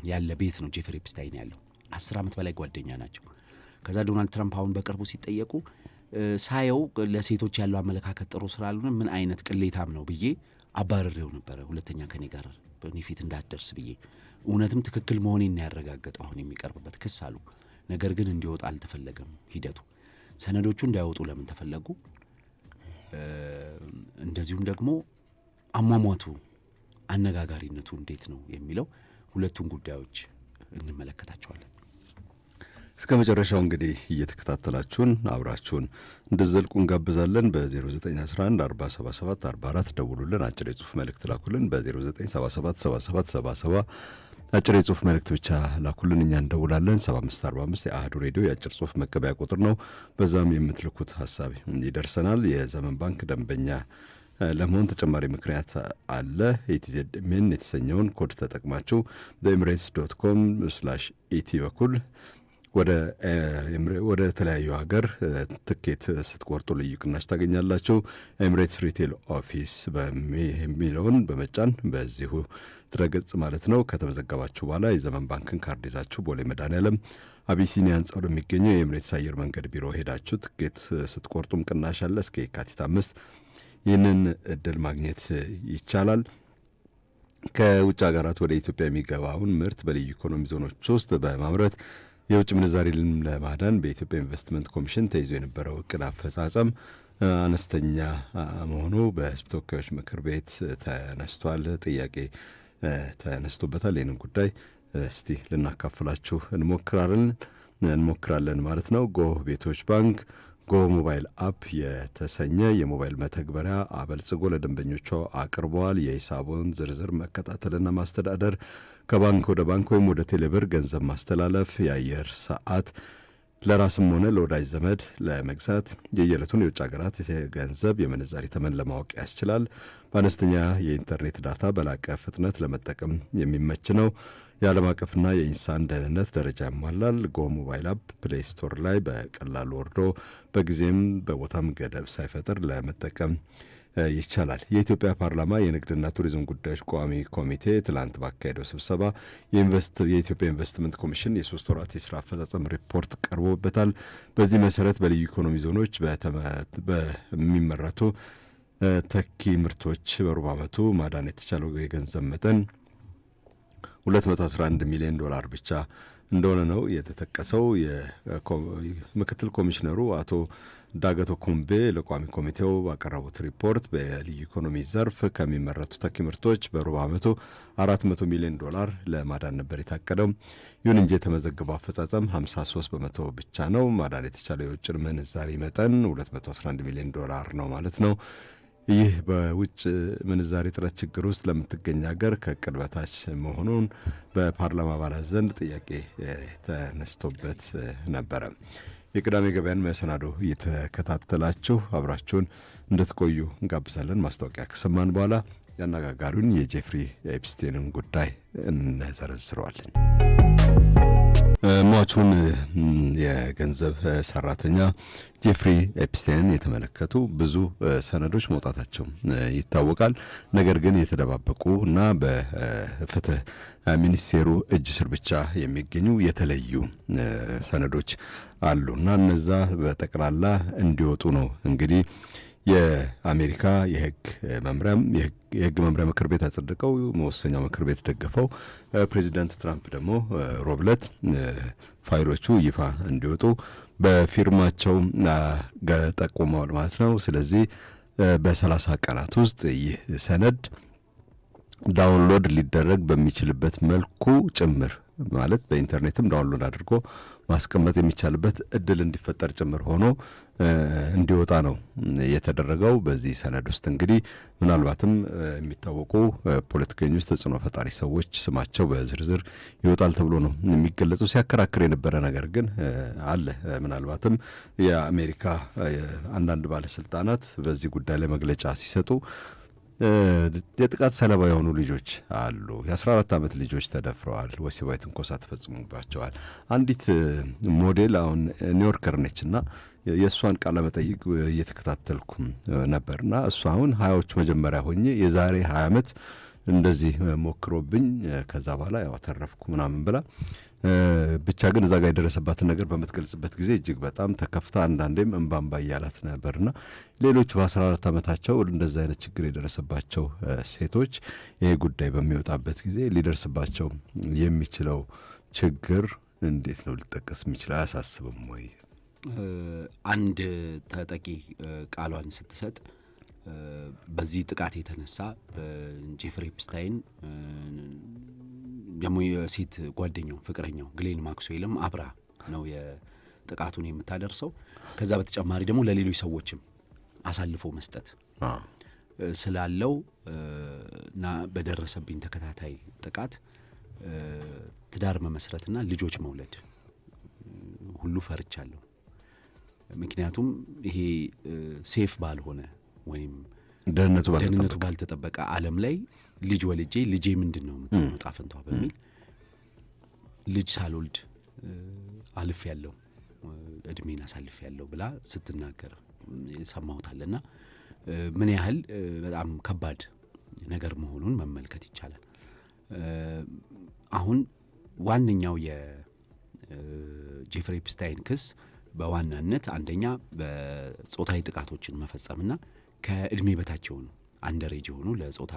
ያለ ቤት ነው ጄፍሪ ኤፕስታይን ያለው። 10 ዓመት በላይ ጓደኛ ናቸው። ከዛ ዶናልድ ትራምፕ አሁን በቅርቡ ሲጠየቁ ሳየው ለሴቶች ያለው አመለካከት ጥሩ ስላልሆነ ምን አይነት ቅሌታም ነው ብዬ አባረሬው ነበረ፣ ሁለተኛ ከኔ ጋር በእኔ ፊት እንዳትደርስ ብዬ። እውነትም ትክክል መሆኔን ያረጋገጠው አሁን የሚቀርብበት ክስ አሉ። ነገር ግን እንዲወጣ አልተፈለገም ሂደቱ። ሰነዶቹ እንዳይወጡ ለምን ተፈለጉ? እንደዚሁም ደግሞ አሟሟቱ አነጋጋሪነቱ እንዴት ነው የሚለው ሁለቱን ጉዳዮች እንመለከታቸዋለን። እስከ መጨረሻው እንግዲህ እየተከታተላችሁን አብራችሁን እንድትዘልቁ እንጋብዛለን። በ0911 477 44 ደውሉልን፣ አጭር የጽሁፍ መልእክት ላኩልን። በ0977 7777 አጭር የጽሁፍ መልእክት ብቻ ላኩልን፣ እኛ እንደውላለን። 7545 የአህዱ ሬዲዮ የአጭር ጽሁፍ መቀበያ ቁጥር ነው። በዛም የምትልኩት ሀሳብ ይደርሰናል። የዘመን ባንክ ደንበኛ ለመሆን ተጨማሪ ምክንያት አለ። ኢቲዜድሜን የተሰኘውን ኮድ ተጠቅማችሁ በኤምሬትስ.com/ኢቲ በኩል ወደ ተለያዩ ሀገር ትኬት ስትቆርጡ ልዩ ቅናሽ ታገኛላችሁ። ኤምሬትስ ሪቴል ኦፊስ የሚለውን በመጫን በዚሁ ድረገጽ ማለት ነው ከተመዘገባችሁ በኋላ የዘመን ባንክን ካርድ ይዛችሁ ቦሌ መድኃኔዓለም አቢሲኒያ ህንጻ ወደሚገኘው የኤምሬትስ አየር መንገድ ቢሮ ሄዳችሁ ትኬት ስትቆርጡም ቅናሽ አለ። እስከ የካቲት 5 ይህንን እድል ማግኘት ይቻላል። ከውጭ ሀገራት ወደ ኢትዮጵያ የሚገባውን ምርት በልዩ ኢኮኖሚ ዞኖች ውስጥ በማምረት የውጭ ምንዛሪ ለማዳን በኢትዮጵያ ኢንቨስትመንት ኮሚሽን ተይዞ የነበረው እቅድ አፈጻጸም አነስተኛ መሆኑ በህዝብ ተወካዮች ምክር ቤት ተነስቷል። ጥያቄ ተነስቶበታል። ይህንን ጉዳይ እስቲ ልናካፍላችሁ እንሞክራለን ማለት ነው። ጎህ ቤቶች ባንክ ጎ ሞባይል አፕ የተሰኘ የሞባይል መተግበሪያ አበልጽጎ ለደንበኞቹ አቅርበዋል። የሂሳቡን ዝርዝር መከታተልና ማስተዳደር፣ ከባንክ ወደ ባንክ ወይም ወደ ቴሌብር ገንዘብ ማስተላለፍ፣ የአየር ሰዓት ለራስም ሆነ ለወዳጅ ዘመድ ለመግዛት፣ የየዕለቱን የውጭ ሀገራት የገንዘብ የምንዛሪ ተመን ለማወቅ ያስችላል። በአነስተኛ የኢንተርኔት ዳታ በላቀ ፍጥነት ለመጠቀም የሚመች ነው። የዓለም አቀፍና የኢንሳን ደህንነት ደረጃ ያሟላል። ጎ ሞባይል አፕ ፕሌይ ስቶር ላይ በቀላሉ ወርዶ በጊዜም በቦታም ገደብ ሳይፈጥር ለመጠቀም ይቻላል። የኢትዮጵያ ፓርላማ የንግድና ቱሪዝም ጉዳዮች ቋሚ ኮሚቴ ትላንት ባካሄደው ስብሰባ የኢትዮጵያ ኢንቨስትመንት ኮሚሽን የ3 ወራት የስራ አፈጻጸም ሪፖርት ቀርቦበታል። በዚህ መሰረት በልዩ ኢኮኖሚ ዞኖች በሚመረቱ ተኪ ምርቶች በሩብ ዓመቱ ማዳን የተቻለው የገንዘብ መጠን $211 ሚሊዮን ብቻ እንደሆነ ነው የተጠቀሰው። ምክትል ኮሚሽነሩ አቶ ዳገቶ ኩምቤ ለቋሚ ኮሚቴው ባቀረቡት ሪፖርት በልዩ ኢኮኖሚ ዘርፍ ከሚመረቱ ተኪ ምርቶች በሩብ ዓመቱ $400 ሚሊዮን ለማዳን ነበር የታቀደው። ይሁን እንጂ የተመዘገበው አፈጻጸም 53% ብቻ ነው። ማዳን የተቻለው የውጭ ምንዛሪ መጠን $211 ሚሊዮን ነው ማለት ነው። ይህ በውጭ ምንዛሪ እጥረት ችግር ውስጥ ለምትገኝ ሀገር ከእቅድ በታች መሆኑን በፓርላማ አባላት ዘንድ ጥያቄ ተነስቶበት ነበረ። የቅዳሜ ገበያን መሰናዶ እየተከታተላችሁ አብራችሁን እንድትቆዩ እንጋብዛለን። ማስታወቂያ ከሰማን በኋላ ያነጋጋሪውን የጄፍሪ ኤፕስቴንን ጉዳይ እንዘረዝረዋለን። ሟቹን የገንዘብ ሰራተኛ ጄፍሪ ኤፕስቴንን የተመለከቱ ብዙ ሰነዶች መውጣታቸው ይታወቃል። ነገር ግን የተደባበቁ እና በፍትህ ሚኒስቴሩ እጅ ስር ብቻ የሚገኙ የተለዩ ሰነዶች አሉ እና እነዛ በጠቅላላ እንዲወጡ ነው እንግዲህ የአሜሪካ የህግ መምሪያ ምክር ቤት አጸደቀው፣ መወሰኛው ምክር ቤት ደገፈው። ፕሬዚዳንት ትራምፕ ደግሞ ሮብለት ፋይሎቹ ይፋ እንዲወጡ በፊርማቸው ጠቁመዋል ማለት ነው። ስለዚህ በ30 ቀናት ውስጥ ይህ ሰነድ ዳውንሎድ ሊደረግ በሚችልበት መልኩ ጭምር ማለት በኢንተርኔትም ዳውንሎድ አድርጎ ማስቀመጥ የሚቻልበት እድል እንዲፈጠር ጭምር ሆኖ እንዲወጣ ነው የተደረገው። በዚህ ሰነድ ውስጥ እንግዲህ ምናልባትም የሚታወቁ ፖለቲከኞች፣ ተጽዕኖ ፈጣሪ ሰዎች ስማቸው በዝርዝር ይወጣል ተብሎ ነው የሚገለጸው። ሲያከራክር የነበረ ነገር ግን አለ። ምናልባትም የአሜሪካ አንዳንድ ባለስልጣናት በዚህ ጉዳይ ላይ መግለጫ ሲሰጡ የጥቃት ሰለባ የሆኑ ልጆች አሉ። የ14 ዓመት ልጆች ተደፍረዋል፣ ወሲባዊ ትንኮሳ ተፈጽሞባቸዋል። አንዲት ሞዴል አሁን ኒውዮርከር ነችና የእሷን ቃለ መጠይቅ እየተከታተልኩ ነበርና እሷ አሁን 20ዎቹ መጀመሪያ ሆኜ የዛሬ 20 ዓመት እንደዚህ ሞክሮብኝ ከዛ በኋላ ያው ተረፍኩ ምናምን ብላ ብቻ ግን እዛ ጋር የደረሰባትን ነገር በምትገልጽበት ጊዜ እጅግ በጣም ተከፍታ አንዳንዴም እንባንባ እያላት ነበርና ሌሎች በ14 ዓመታቸው እንደዛ አይነት ችግር የደረሰባቸው ሴቶች ይሄ ጉዳይ በሚወጣበት ጊዜ ሊደርስባቸው የሚችለው ችግር እንዴት ነው ሊጠቀስ የሚችል? አያሳስብም ወይ? አንድ ተጠቂ ቃሏን ስትሰጥ በዚህ ጥቃት የተነሳ ጄፍሪ ኤፕስታይን ደግሞ የሴት ጓደኛው ፍቅረኛው ግሌን ማክስዌልም አብራ ነው የጥቃቱን የምታደርሰው። ከዛ በተጨማሪ ደግሞ ለሌሎች ሰዎችም አሳልፎ መስጠት ስላለው እና በደረሰብኝ ተከታታይ ጥቃት ትዳር መመስረትና ልጆች መውለድ ሁሉ ፈርቻለሁ። ምክንያቱም ይሄ ሴፍ ባልሆነ ወይም ደህንነቱ ባልተጠበቀ ዓለም ላይ ልጅ ወልጄ ልጄ ምንድን ነው የምትሆነው ዕጣ ፈንታዋ በሚል ልጅ ሳልወልድ አልፍ ያለው እድሜን አሳልፍ ያለው ብላ ስትናገር ሰማሁታልና ምን ያህል በጣም ከባድ ነገር መሆኑን መመልከት ይቻላል። አሁን ዋነኛው የጄፍሪ ኤፕስታይን ክስ በዋናነት አንደኛ በጾታዊ ጥቃቶችን መፈጸምና ከእድሜ በታች የሆኑ አንደሬጅ የሆኑ ለጾታ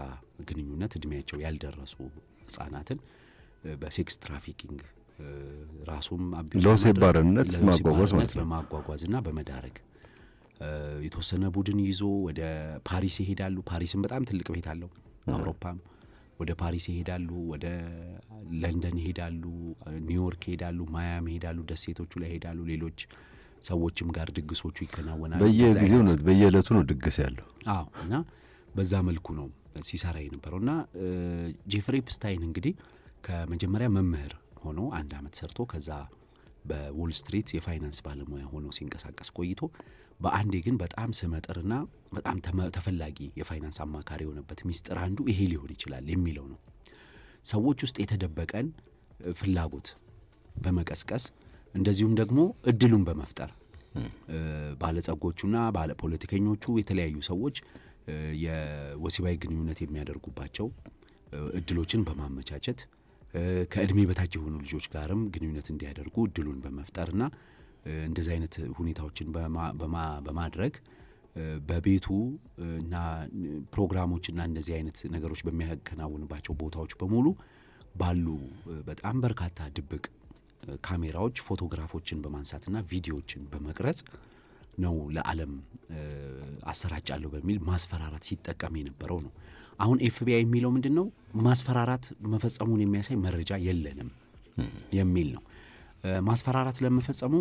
ግንኙነት እድሜያቸው ያልደረሱ ህጻናትን በሴክስ ትራፊኪንግ ራሱም ለወሲብ ባርነት በማጓጓዝና በመዳረግ የተወሰነ ቡድን ይዞ ወደ ፓሪስ ይሄዳሉ። ፓሪስም በጣም ትልቅ ቤት አለው። አውሮፓም ወደ ፓሪስ ይሄዳሉ፣ ወደ ለንደን ይሄዳሉ፣ ኒውዮርክ ይሄዳሉ፣ ማያሚ ይሄዳሉ፣ ደሴቶቹ ላይ ይሄዳሉ። ሌሎች ሰዎችም ጋር ድግሶቹ ይከናወናሉ። በየጊዜው ነው፣ በየዕለቱ ነው ድግስ ያለው። አዎ። እና በዛ መልኩ ነው ሲሰራ የነበረውና ጄፍሪ ኤፕስታይን እንግዲህ ከመጀመሪያ መምህር ሆኖ 1 ዓመት ሰርቶ ከዛ በዎል ስትሪት የፋይናንስ ባለሙያ ሆኖ ሲንቀሳቀስ ቆይቶ በአንዴ ግን በጣም ስመጥርና በጣም ተፈላጊ የፋይናንስ አማካሪ የሆነበት ሚስጥር አንዱ ይሄ ሊሆን ይችላል የሚለው ነው። ሰዎች ውስጥ የተደበቀን ፍላጎት በመቀስቀስ እንደዚሁም ደግሞ እድሉን በመፍጠር ባለጸጎቹና ባለፖለቲከኞቹ የተለያዩ ሰዎች የወሲባዊ ግንኙነት የሚያደርጉባቸው እድሎችን በማመቻቸት ከእድሜ በታች የሆኑ ልጆች ጋርም ግንኙነት እንዲያደርጉ እድሉን በመፍጠርና እንደዚህ አይነት ሁኔታዎችን በማድረግ በቤቱ እና ፕሮግራሞችና እንደዚህ አይነት ነገሮች በሚያከናውንባቸው ቦታዎች በሙሉ ባሉ በጣም በርካታ ድብቅ ካሜራዎች ፎቶግራፎችን በማንሳትና ቪዲዮዎችን በመቅረጽ ነው ለዓለም አሰራጫለሁ በሚል ማስፈራራት ሲጠቀም የነበረው ነው። አሁን ኤፍቢአይ የሚለው ምንድን ነው? ማስፈራራት መፈጸሙን የሚያሳይ መረጃ የለንም የሚል ነው። ማስፈራራት ለመፈጸሙ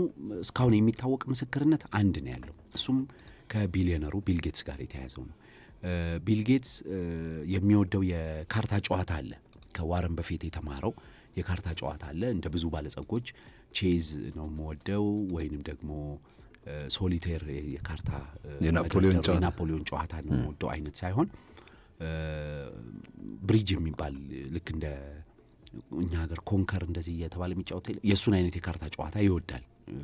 እስካሁን የሚታወቅ ምስክርነት አንድ ነው ያለው። እሱም ከቢሊዮነሩ ቢል ጌትስ ጋር የተያያዘው ነው። ቢል ጌትስ የሚወደው የካርታ ጨዋታ አለ። ከዋረን በፊት የተማረው የካርታ ጨዋታ አለ። እንደ ብዙ ባለጸጎች ቼዝ ነው የምወደው ወይንም ደግሞ ሶሊቴር የካርታ የናፖሊዮን ጨዋታ ነው የምወደው አይነት ሳይሆን ብሪጅ የሚባል ልክ እንደ እኛ ሀገር ኮንከር እንደዚህ እየተባለ የሚጫወት የእሱን አይነት የካርታ ጨዋታ ይወዳል።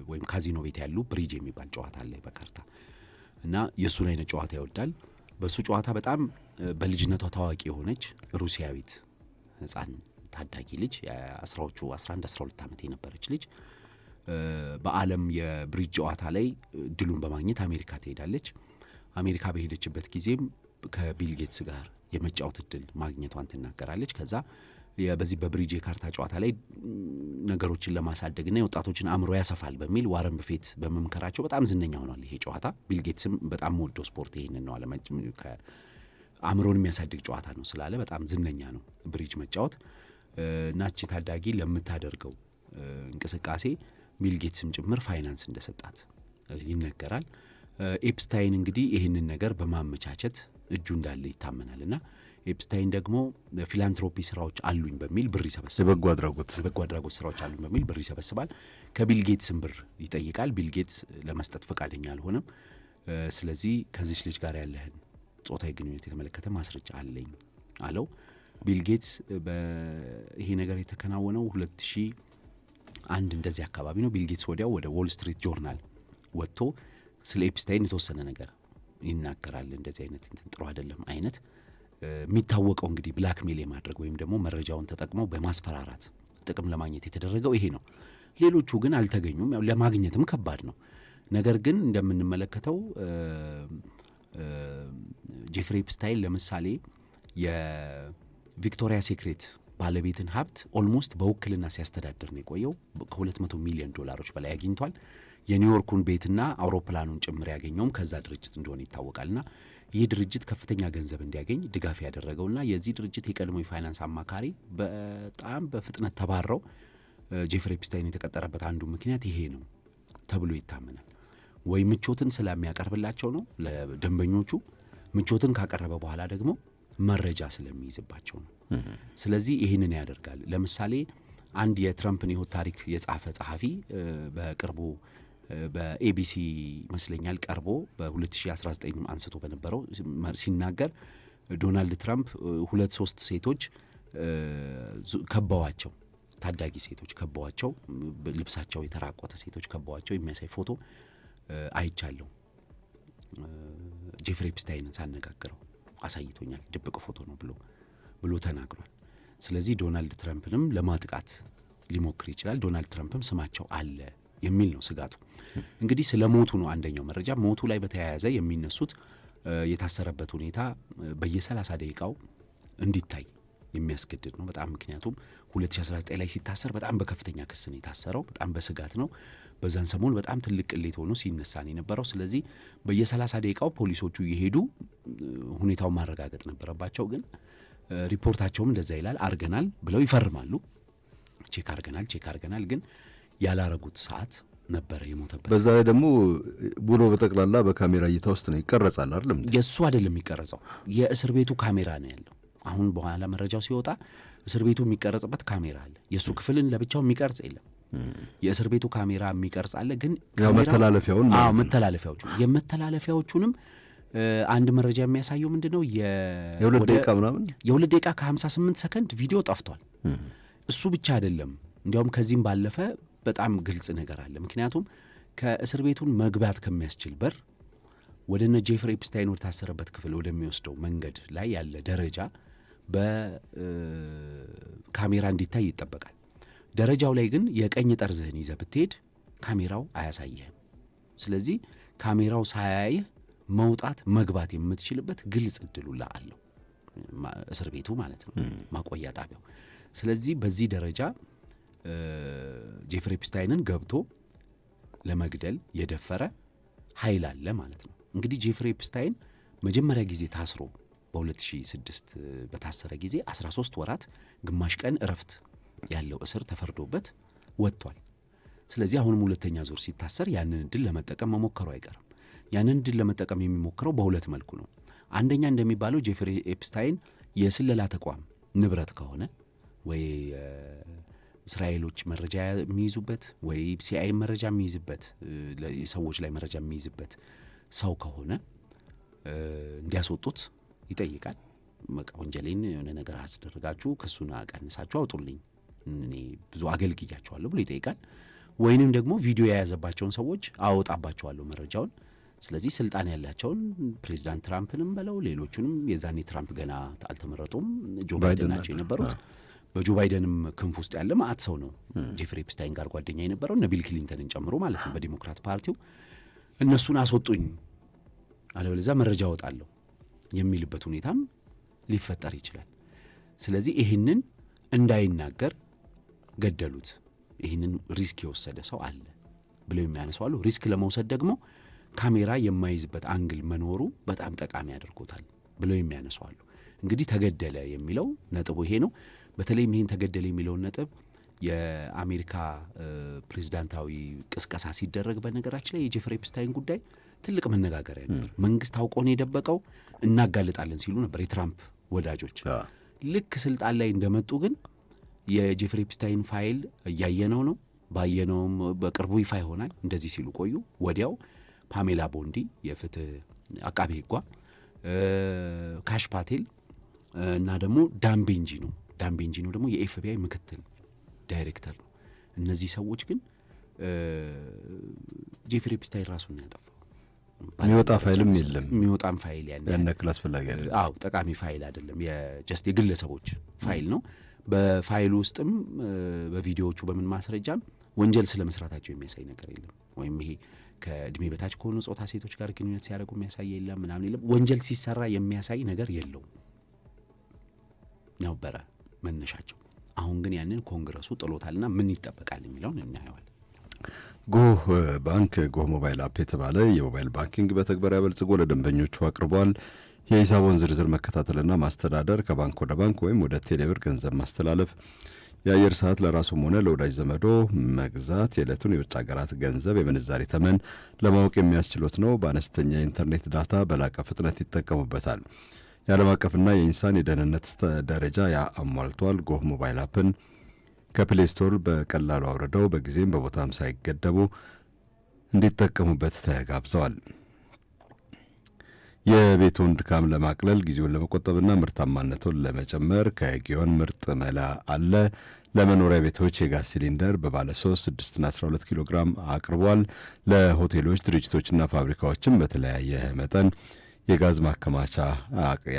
ወይም ካዚኖ ቤት ያሉ ብሪጅ የሚባል ጨዋታ አለ በካርታ እና የእሱን አይነት ጨዋታ ይወዳል። በእሱ ጨዋታ በጣም በልጅነቷ ታዋቂ የሆነች ሩሲያዊት ሕፃን ታዳጊ ልጅ የአስራዎቹ 11-12 ዓመት የነበረች ልጅ በዓለም የብሪጅ ጨዋታ ላይ ድሉን በማግኘት አሜሪካ ትሄዳለች። አሜሪካ በሄደችበት ጊዜም ከቢል ጌትስ ጋር የመጫወት እድል ማግኘቷን ትናገራለች። ከዛ በዚህ በብሪጅ የካርታ ጨዋታ ላይ ነገሮችን ለማሳደግና የወጣቶችን አእምሮ ያሰፋል በሚል ዋረን በፊት በመምከራቸው በጣም ዝነኛ ሆኗል ይሄ ጨዋታ። ቢል ጌትስም በጣም ወደው ስፖርት ይሄንን ነው አእምሮን የሚያሳድግ ጨዋታ ነው ስላለ በጣም ዝነኛ ነው ብሪጅ መጫወት። ናቺ ታዳጊ ለምታደርገው እንቅስቃሴ ቢል ጌትስም ጭምር ፋይናንስ እንደሰጣት ይነገራል። ኤፕስታይን እንግዲህ ይህንን ነገር በማመቻቸት እጁ እንዳለ ይታመናልና ኤፕስታይን ደግሞ ፊላንትሮፒ ስራዎች አሉኝ በሚል ብር ይሰበስባል። የበጎ አድራጎት ስራዎች አሉኝ በሚል ብር ይሰበስባል። ከቢል ጌትስም ብር ይጠይቃል። ቢል ጌትስ ለመስጠት ፈቃደኛ አልሆነም። ስለዚህ ከዚች ልጅ ጋር ያለህን ጾታዊ ግንኙነት የተመለከተ ማስረጃ አለኝ አለው። ቢል ጌትስ ይሄ ነገር የተከናወነው 2001 እንደዚህ አካባቢ ነው። ቢል ጌትስ ወዲያው ወደ ዎል ስትሪት ጆርናል ወጥቶ ስለ ኤፕስታይን የተወሰነ ነገር ይናገራል። እንደዚህ አይነት ጥሩ አይደለም አይነት የሚታወቀው እንግዲህ ብላክሜል የማድረግ ወይም ደግሞ መረጃውን ተጠቅመው በማስፈራራት ጥቅም ለማግኘት የተደረገው ይሄ ነው። ሌሎቹ ግን አልተገኙም። ያው ለማግኘትም ከባድ ነው። ነገር ግን እንደምንመለከተው ጄፍሪ ኤፕስታይን ለምሳሌ የቪክቶሪያ ሴክሬት ባለቤትን ሀብት ኦልሞስት በውክልና ሲያስተዳድር ነው የቆየው። ከ$200 ሚሊዮን በላይ አግኝቷል። የኒውዮርኩን ቤትና አውሮፕላኑን ጭምር ያገኘውም ከዛ ድርጅት እንደሆነ ይታወቃልና ይህ ድርጅት ከፍተኛ ገንዘብ እንዲያገኝ ድጋፍ ያደረገውና የዚህ ድርጅት የቀድሞ የፋይናንስ አማካሪ በጣም በፍጥነት ተባረው ጄፍሪ ኤፕስታይን የተቀጠረበት አንዱ ምክንያት ይሄ ነው ተብሎ ይታመናል። ወይ ምቾትን ስለሚያቀርብላቸው ነው ለደንበኞቹ፣ ምቾትን ካቀረበ በኋላ ደግሞ መረጃ ስለሚይዝባቸው ነው። ስለዚህ ይህንን ያደርጋል። ለምሳሌ አንድ የትራምፕን የህይወት ታሪክ የጻፈ ጸሐፊ በቅርቡ በኤቢሲ ይመስለኛል ቀርቦ በ2019 አንስቶ በነበረው ሲናገር ዶናልድ ትራምፕ 2-3 ሴቶች ከበዋቸው፣ ታዳጊ ሴቶች ከበዋቸው፣ ልብሳቸው የተራቆተ ሴቶች ከበዋቸው የሚያሳይ ፎቶ አይቻለሁ። ጄፍሪ ኤፕስታይንን ሳነጋግረው አሳይቶኛል፣ ድብቅ ፎቶ ነው ብሎ ተናግሯል። ስለዚህ ዶናልድ ትራምፕንም ለማጥቃት ሊሞክር ይችላል። ዶናልድ ትራምፕም ስማቸው አለ የሚል ነው ስጋቱ። እንግዲህ ስለ ሞቱ ነው አንደኛው መረጃ። ሞቱ ላይ በተያያዘ የሚነሱት የታሰረበት ሁኔታ በየ30 ደቂቃው እንዲታይ የሚያስገድድ ነው በጣም። ምክንያቱም 2019 ላይ ሲታሰር በጣም በከፍተኛ ክስ ነው የታሰረው፣ በጣም በስጋት ነው። በዛን ሰሞን በጣም ትልቅ ቅሌት ሆኖ ሲነሳ ነው የነበረው። ስለዚህ በየ30 ደቂቃው ፖሊሶቹ የሄዱ ሁኔታውን ማረጋገጥ ነበረባቸው። ግን ሪፖርታቸውም እንደዛ ይላል። አርገናል ብለው ይፈርማሉ። ቼክ አርገናል ግን ያላረጉት ሰዓት ነበረ የሞተበት። በዛ ላይ ደግሞ ውሎ በጠቅላላ በካሜራ እይታ ውስጥ ነው ይቀረጻል አይደለም? የእሱ አይደለም የሚቀረጸው፣ የእስር ቤቱ ካሜራ ነው ያለው። አሁን በኋላ መረጃው ሲወጣ እስር ቤቱ የሚቀረጽበት ካሜራ አለ። የእሱ ክፍልን ለብቻው የሚቀርጽ የለም። የእስር ቤቱ ካሜራ የሚቀርጽ አለ። ግን የመተላለፊያዎቹንም አንድ መረጃ የሚያሳየው ምንድን ነው የ2 ደቂቃ ከ58 ሰከንድ ቪዲዮ ጠፍቷል። እሱ ብቻ አይደለም፣ እንዲያውም ከዚህም ባለፈ በጣም ግልጽ ነገር አለ። ምክንያቱም ከእስር ቤቱን መግባት ከሚያስችል በር ወደ እነ ጄፍሪ ኤፕስታይን ወደ ታሰረበት ክፍል ወደሚወስደው መንገድ ላይ ያለ ደረጃ በካሜራ እንዲታይ ይጠበቃል። ደረጃው ላይ ግን የቀኝ ጠርዝህን ይዘህ ብትሄድ ካሜራው አያሳየህም። ስለዚህ ካሜራው ሳያይህ መውጣት መግባት የምትችልበት ግልጽ እድሉላ አለው እስር ቤቱ ማለት ነው፣ ማቆያ ጣቢያው። ስለዚህ በዚህ ደረጃ ጄፍሪ ኤፕስታይንን ገብቶ ለመግደል የደፈረ ኃይል አለ ማለት ነው። እንግዲህ ጄፍሪ ኤፕስታይን መጀመሪያ ጊዜ ታስሮ በ2006 በታሰረ ጊዜ 13 ወራት ግማሽ ቀን እረፍት ያለው እስር ተፈርዶበት ወጥቷል። ስለዚህ አሁንም ሁለተኛ ዙር ሲታሰር ያንን እድል ለመጠቀም መሞከሩ አይቀርም። ያንን እድል ለመጠቀም የሚሞክረው በሁለት መልኩ ነው። አንደኛ እንደሚባለው ጄፍሪ ኤፕስታይን የስለላ ተቋም ንብረት ከሆነ ወይ እስራኤሎች መረጃ የሚይዙበት ወይ ሲአይኤ መረጃ የሚይዝበት ሰዎች ላይ መረጃ የሚይዝበት ሰው ከሆነ እንዲያስወጡት ይጠይቃል። በቃ ወንጀሌን የሆነ ነገር አስደርጋችሁ ክሱን አቀንሳችሁ አውጡልኝ፣ እኔ ብዙ አገልግያቸዋለሁ ብሎ ይጠይቃል። ወይንም ደግሞ ቪዲዮ የያዘባቸውን ሰዎች አወጣባቸዋለሁ መረጃውን። ስለዚህ ስልጣን ያላቸውን ፕሬዚዳንት ትራምፕንም በለው ሌሎቹንም፣ የዛኔ ትራምፕ ገና አልተመረጡም፣ ጆ ባይደን ናቸው የነበሩት። በጆ ባይደንም ክንፍ ውስጥ ያለ ማዕት ሰው ነው ጄፍሪ ኤፕስታይን ጋር ጓደኛ የነበረው እነ ቢል ክሊንተንን ጨምሮ ማለት ነው በዲሞክራት ፓርቲው። እነሱን አስወጡኝ አለበለዚያ መረጃ አወጣለሁ የሚልበት ሁኔታም ሊፈጠር ይችላል። ስለዚህ ይህንን እንዳይናገር ገደሉት። ይህንን ሪስክ የወሰደ ሰው አለ ብለው የሚያነሳዋሉ። ሪስክ ለመውሰድ ደግሞ ካሜራ የማይዝበት አንግል መኖሩ በጣም ጠቃሚ ያደርጎታል ብለው የሚያነሳዋሉ። እንግዲህ ተገደለ የሚለው ነጥቡ ይሄ ነው። በተለይም ይህን ተገደለ የሚለውን ነጥብ የአሜሪካ ፕሬዚዳንታዊ ቅስቀሳ ሲደረግ በነገራችን ላይ የጄፍሪ ኤፕስታይን ጉዳይ ትልቅ መነጋገሪያ ነበር። መንግስት አውቆ ነው የደበቀው፣ እናጋልጣለን ሲሉ ነበር የትራምፕ ወዳጆች። ልክ ስልጣን ላይ እንደመጡ ግን የጄፍሪ ኤፕስታይን ፋይል እያየነው ነው፣ ባየነውም በቅርቡ ይፋ ይሆናል እንደዚህ ሲሉ ቆዩ። ወዲያው ፓሜላ ቦንዲ የፍትህ አቃቤ ሕጓ፣ ካሽ ፓቴል እና ደግሞ ዳን ቤንጂኖ ደግሞ የኤፍቢአይ ምክትል ዳይሬክተር ነው። እነዚህ ሰዎች ግን ጄፍሪ ኤፕስታይን ራሱን ነው ያጠፋው። የሚወጣ ፋይልም የለም፣ የሚወጣም ፋይል ያን ያክል አስፈላጊ አይደለም። አዎ ጠቃሚ ፋይል አይደለም፣ የጀስት የግለሰቦች ፋይል ነው። በፋይሉ ውስጥም በቪዲዮዎቹ በምን ማስረጃም ወንጀል ስለ መስራታቸው የሚያሳይ ነገር የለም። ወይም ይሄ ከእድሜ በታች ከሆኑ ጾታ ሴቶች ጋር ግንኙነት ሲያደርጉ የሚያሳይ የለም፣ ምናምን የለም። ወንጀል ሲሰራ የሚያሳይ ነገር የለውም ነበረ መነሻቸው። አሁን ግን ያንን ኮንግረሱ ጥሎታልና ምን ይጠበቃል የሚለውን እናየዋል። ጎህ ባንክ ጎህ ሞባይል አፕ የተባለ የሞባይል ባንኪንግ በተግባር በልጽጎ ለደንበኞቹ አቅርቧል። የሂሳቦን ዝርዝር መከታተልና ማስተዳደር፣ ከባንክ ወደ ባንክ ወይም ወደ ቴሌብር ገንዘብ ማስተላለፍ፣ የአየር ሰዓት ለራሱም ሆነ ለወዳጅ ዘመዶ መግዛት፣ የዕለቱን የውጭ ሀገራት ገንዘብ የምንዛሬ ተመን ለማወቅ የሚያስችሎት ነው። በአነስተኛ የኢንተርኔት ዳታ በላቀ ፍጥነት ይጠቀሙበታል። የዓለም አቀፍና የኢንሳን የደህንነት ደረጃ አሟልቷል። ጎህ ሞባይል አፕን ከፕሌይ ስቶር በቀላሉ አውርደው በጊዜም በቦታም ሳይገደቡ እንዲጠቀሙበት ተጋብዘዋል። የቤቱን ድካም ለማቅለል ጊዜውን ለመቆጠብና ምርታማነቱን ለመጨመር ከጊዮን ምርጥ መላ አለ። ለመኖሪያ ቤቶች የጋዝ ሲሊንደር በባለ 3፣ 6ና 12 ኪሎ ግራም አቅርቧል። ለሆቴሎች ድርጅቶችና ፋብሪካዎችም በተለያየ መጠን የጋዝ ማከማቻ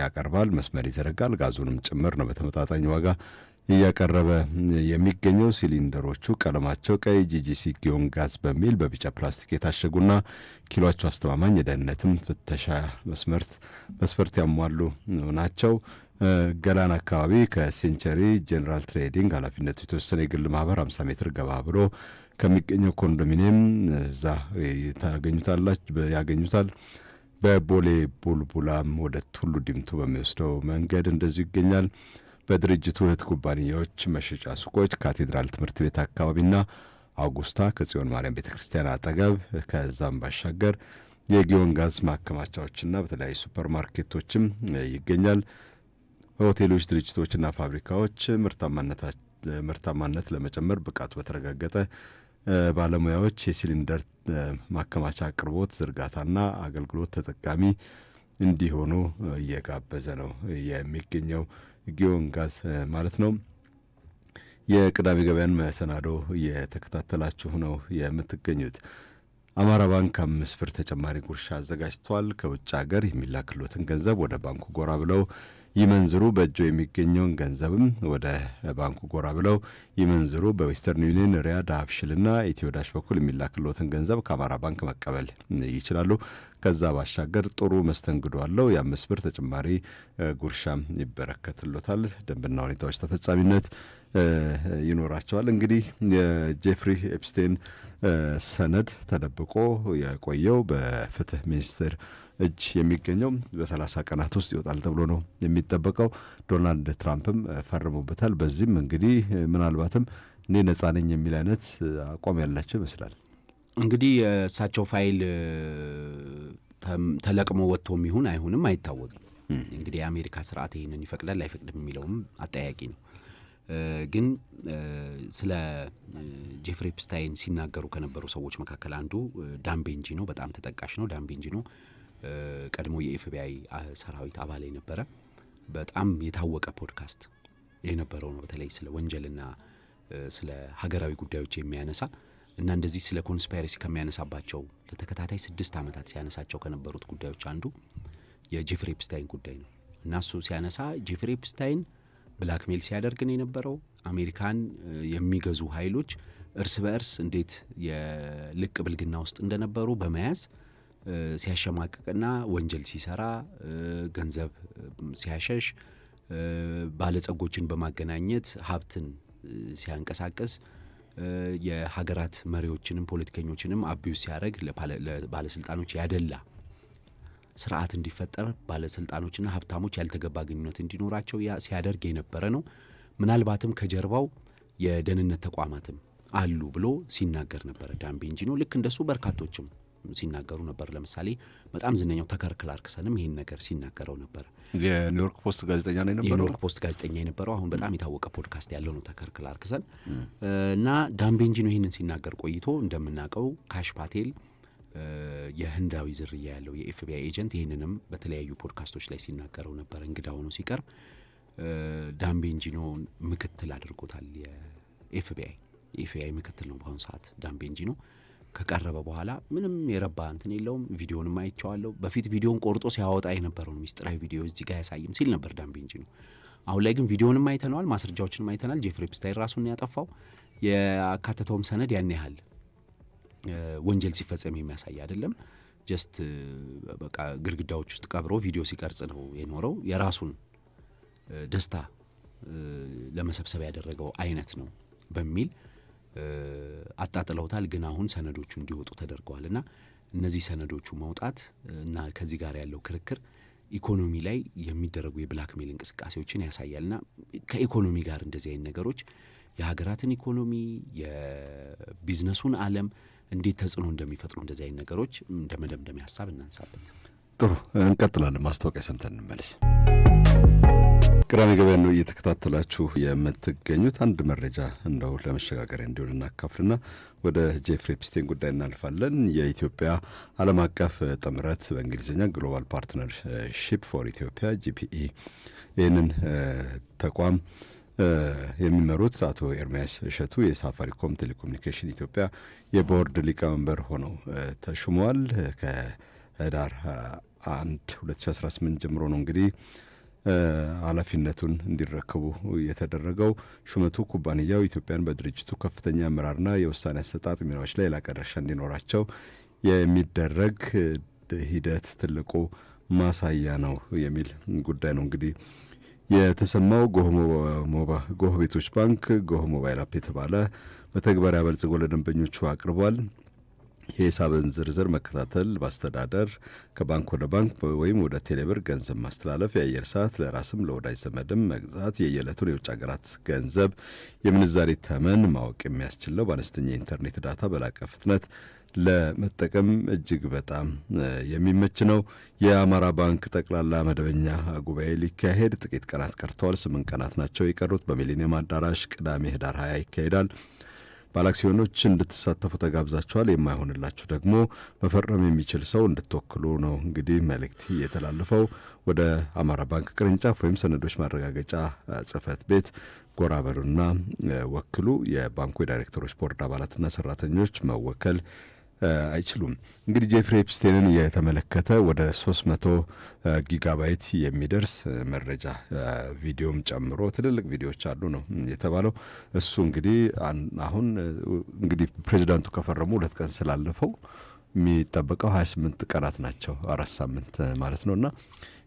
ያቀርባል። መስመር ይዘረጋል። ጋዙንም ጭምር ነው በተመጣጣኝ ዋጋ እያቀረበ የሚገኘው። ሲሊንደሮቹ ቀለማቸው ቀይ ጂጂሲ ጊዮን ጋዝ በሚል በቢጫ ፕላስቲክ የታሸጉና ኪሎቸው አስተማማኝ የደህንነትም ፍተሻ መስፈርት ያሟሉ ናቸው። ገላን አካባቢ ከሴንቸሪ ጄኔራል ትሬዲንግ ኃላፊነቱ የተወሰነ የግል ማህበር 50 ሜትር ገባ ብሎ ከሚገኘው ኮንዶሚኒየም እዛ ያገኙታል። በቦሌ ቡልቡላም ወደ ቱሉ ዲምቱ በሚወስደው መንገድ እንደዚሁ ይገኛል። በድርጅቱ እህት ኩባንያዎች መሸጫ ሱቆች ካቴድራል ትምህርት ቤት አካባቢና አውጉስታ ከጽዮን ማርያም ቤተ ክርስቲያን አጠገብ፣ ከዛም ባሻገር የጊዮን ጋዝ ማከማቻዎችና በተለያዩ ሱፐር ማርኬቶችም ይገኛል። ሆቴሎች፣ ድርጅቶችና ፋብሪካዎች ምርታማነት ለመጨመር ብቃቱ በተረጋገጠ ባለሙያዎች የሲሊንደር ማከማቻ አቅርቦት ዝርጋታና አገልግሎት ተጠቃሚ እንዲሆኑ እየጋበዘ ነው የሚገኘው ጊዮን ጋዝ ማለት ነው። የቅዳሜ ገበያን መሰናዶ እየተከታተላችሁ ነው የምትገኙት። አማራ ባንክ 5 ብር ተጨማሪ ጉርሻ አዘጋጅቷል። ከውጭ ሀገር የሚላክሎትን ገንዘብ ወደ ባንኩ ጎራ ብለው ይመንዝሩ። በእጆ የሚገኘውን ገንዘብም ወደ ባንኩ ጎራ ብለው ይመንዝሩ። በዌስተርን ዩኒየን፣ ሪያ፣ ዳብሽልና ኢትዮ ዳሽ በኩል የሚላክሎትን ገንዘብ ከአማራ ባንክ መቀበል ይችላሉ። ከዛ ባሻገር ጥሩ መስተንግዶ አለው። የ5 ብር ተጨማሪ ጉርሻም ይበረከትሎታል። ደንብና ሁኔታዎች ተፈጻሚነት ይኖራቸዋል። እንግዲህ የጄፍሪ ኤፕስቴን ሰነድ ተደብቆ የቆየው በፍትህ ሚኒስቴር እጅ የሚገኘው በ30 ቀናት ውስጥ ይወጣል ተብሎ ነው የሚጠበቀው። ዶናልድ ትራምፕም ፈርሙበታል። በዚህም እንግዲህ ምናልባትም እኔ ነጻ ነኝ የሚል አይነት አቋም ያላቸው ይመስላል። እንግዲህ የእሳቸው ፋይል ተለቅሞ ወጥቶም ይሁን አይሁንም አይታወቅም። እንግዲህ የአሜሪካ ስርዓት ይህንን ይፈቅዳል አይፈቅድም የሚለውም አጠያቂ ነው። ግን ስለ ጄፍሪ ኤፕስታይን ሲናገሩ ከነበሩ ሰዎች መካከል አንዱ ዳን ቤንጂኖ በጣም ተጠቃሽ ነው። ዳን ቤንጂኖ ቀድሞ የኤፍቢአይ ሰራዊት አባል የነበረ በጣም የታወቀ ፖድካስት የነበረው ነው። በተለይ ስለ ወንጀልና ስለ ሀገራዊ ጉዳዮች የሚያነሳ እና እንደዚህ ስለ ኮንስፓይረሲ ከሚያነሳባቸው ለተከታታይ 6 ዓመታት ሲያነሳቸው ከነበሩት ጉዳዮች አንዱ የጄፍሪ ኤፕስታይን ጉዳይ ነው። እና እሱ ሲያነሳ ጄፍሪ ኤፕስታይን ብላክሜል ሲያደርግ ነው የነበረው። አሜሪካን የሚገዙ ኃይሎች እርስ በእርስ እንዴት የልቅ ብልግና ውስጥ እንደነበሩ በመያዝ ሲያሸማቅቅና ወንጀል ሲሰራ ገንዘብ ሲያሸሽ ባለጸጎችን በማገናኘት ሀብትን ሲያንቀሳቀስ የሀገራት መሪዎችንም ፖለቲከኞችንም አቢዩዝ ሲያደርግ ለባለስልጣኖች ያደላ ስርዓት እንዲፈጠር ባለስልጣኖችና ሀብታሞች ያልተገባ ግንኙነት እንዲኖራቸው ሲያደርግ የነበረ ነው። ምናልባትም ከጀርባው የደህንነት ተቋማትም አሉ ብሎ ሲናገር ነበረ ዳን ቤንጂኖ። ልክ እንደሱ በርካቶችም ሲናገሩ ነበር። ለምሳሌ በጣም ዝነኛው ተከር ክላርክሰንም ይህን ነገር ሲናገረው ነበር። የኒውዮርክ ፖስት ጋዜጠኛ ነው የነበረው። የኒውዮርክ ፖስት ጋዜጠኛ የነበረው አሁን በጣም የታወቀ ፖድካስት ያለው ነው ተከር ክላርክሰን። እና ዳን ቤንጂኖ ይህንን ሲናገር ቆይቶ እንደምናውቀው ካሽ ፓቴል የህንዳዊ ዝርያ ያለው የኤፍቢአይ ኤጀንት ይህንንም በተለያዩ ፖድካስቶች ላይ ሲናገረው ነበር። እንግዳ ሆኖ ሲቀርብ ዳን ቤንጂኖን ምክትል አድርጎታል። የኤፍቢአይ ምክትል ነው በአሁኑ ሰዓት ዳን ቤንጂኖ። ከቀረበ በኋላ ምንም የረባ እንትን የለውም። ቪዲዮንም አይቼዋለሁ። በፊት ቪዲዮን ቆርጦ ሲያወጣ የነበረው ሚስጥራዊ ቪዲዮ እዚህ ጋር ያሳይም ሲል ነበር ዳን ቤንጂኖ። አሁን ላይ ግን ቪዲዮንም አይተነዋል፣ ማስረጃዎችንም አይተናል። ጄፍሪ ኤፕስታይን ራሱን ያጠፋው ያካተተውም ሰነድ ያን ያህል ወንጀል ሲፈጸም የሚያሳይ አይደለም። ጀስት በቃ ግድግዳዎች ውስጥ ቀብሮ ቪዲዮ ሲቀርጽ ነው የኖረው። የራሱን ደስታ ለመሰብሰብ ያደረገው አይነት ነው በሚል አጣጥለውታል። ግን አሁን ሰነዶቹ እንዲወጡ ተደርገዋልና እነዚህ ሰነዶቹ መውጣት እና ከዚህ ጋር ያለው ክርክር ኢኮኖሚ ላይ የሚደረጉ የብላክሜል እንቅስቃሴዎችን ያሳያልና ከኢኮኖሚ ጋር እንደዚህ አይነት ነገሮች የሀገራትን ኢኮኖሚ የቢዝነሱን ዓለም እንዴት ተጽዕኖ እንደሚፈጥሩ እንደዚህ አይነት ነገሮች እንደ መደምደሚያ ሀሳብ እናንሳበት። ጥሩ እንቀጥላለን። ማስታወቂያ ሰምተን እንመለስ። ቅዳሜ ገበያ ነው እየተከታተላችሁ የምትገኙት። አንድ መረጃ እንደው ለመሸጋገሪያ እንዲሆን እናካፍልና ወደ ጄፍሪ ኤፕስቴን ጉዳይ እናልፋለን። የኢትዮጵያ ዓለም አቀፍ ጥምረት በእንግሊዝኛ ግሎባል ፓርትነርሺፕ ፎር ኢትዮጵያ GPE ይህንን ተቋም የሚመሩት አቶ ኤርሚያስ እሸቱ የሳፋሪኮም ቴሌኮሙኒኬሽን ኢትዮጵያ የቦርድ ሊቀመንበር ሆነው ተሹመዋል። ከህዳር 1 2018 ጀምሮ ነው እንግዲህ ኃላፊነቱን እንዲረከቡ የተደረገው። ሹመቱ ኩባንያው ኢትዮጵያን በድርጅቱ ከፍተኛ አመራርና የውሳኔ አሰጣጥ ሚናዎች ላይ የላቀ ድርሻ እንዲኖራቸው የሚደረግ ሂደት ትልቁ ማሳያ ነው የሚል ጉዳይ ነው እንግዲህ የተሰማው። ጎህ ቤቶች ባንክ ጎህ ሞባይል አፕ የተባለ በተግባር አበልጽጎ ለደንበኞቹ አቅርቧል። የሂሳብን ዝርዝር መከታተል፣ ማስተዳደር፣ ከባንክ ወደ ባንክ ወይም ወደ ቴሌብር ገንዘብ ማስተላለፍ፣ የአየር ሰዓት ለራስም ለወዳጅ ዘመድም መግዛት፣ የየዕለቱን የውጭ ሀገራት ገንዘብ የምንዛሬ ተመን ማወቅ የሚያስችለው በአነስተኛ የኢንተርኔት ዳታ በላቀ ፍጥነት ለመጠቀም እጅግ በጣም የሚመች ነው። የአማራ ባንክ ጠቅላላ መደበኛ ጉባኤ ሊካሄድ ጥቂት ቀናት ቀርተዋል። 8 ቀናት ናቸው የቀሩት። በሚሊኒየም አዳራሽ ቅዳሜ ህዳር 20 ይካሄዳል። ባለአክሲዮኖች እንድትሳተፉ ተጋብዛችኋል። የማይሆንላችሁ ደግሞ መፈረም የሚችል ሰው እንድትወክሉ ነው እንግዲህ መልእክት የተላለፈው። ወደ አማራ ባንክ ቅርንጫፍ ወይም ሰነዶች ማረጋገጫ ጽህፈት ቤት ጎራ በሉና ወክሉ። የባንኩ የዳይሬክተሮች ቦርድ አባላትና ሰራተኞች መወከል አይችሉም። እንግዲህ ጄፍሪ ኤፕስቴንን የተመለከተ ወደ 300 ጊጋባይት የሚደርስ መረጃ ቪዲዮም ጨምሮ ትልልቅ ቪዲዮዎች አሉ ነው የተባለው። እሱ እንግዲህ አሁን እንግዲህ ፕሬዚዳንቱ ከፈረሙ 2 ቀን ስላለፈው የሚጠበቀው 28 ቀናት ናቸው፣ 4 ሳምንት ማለት ነውና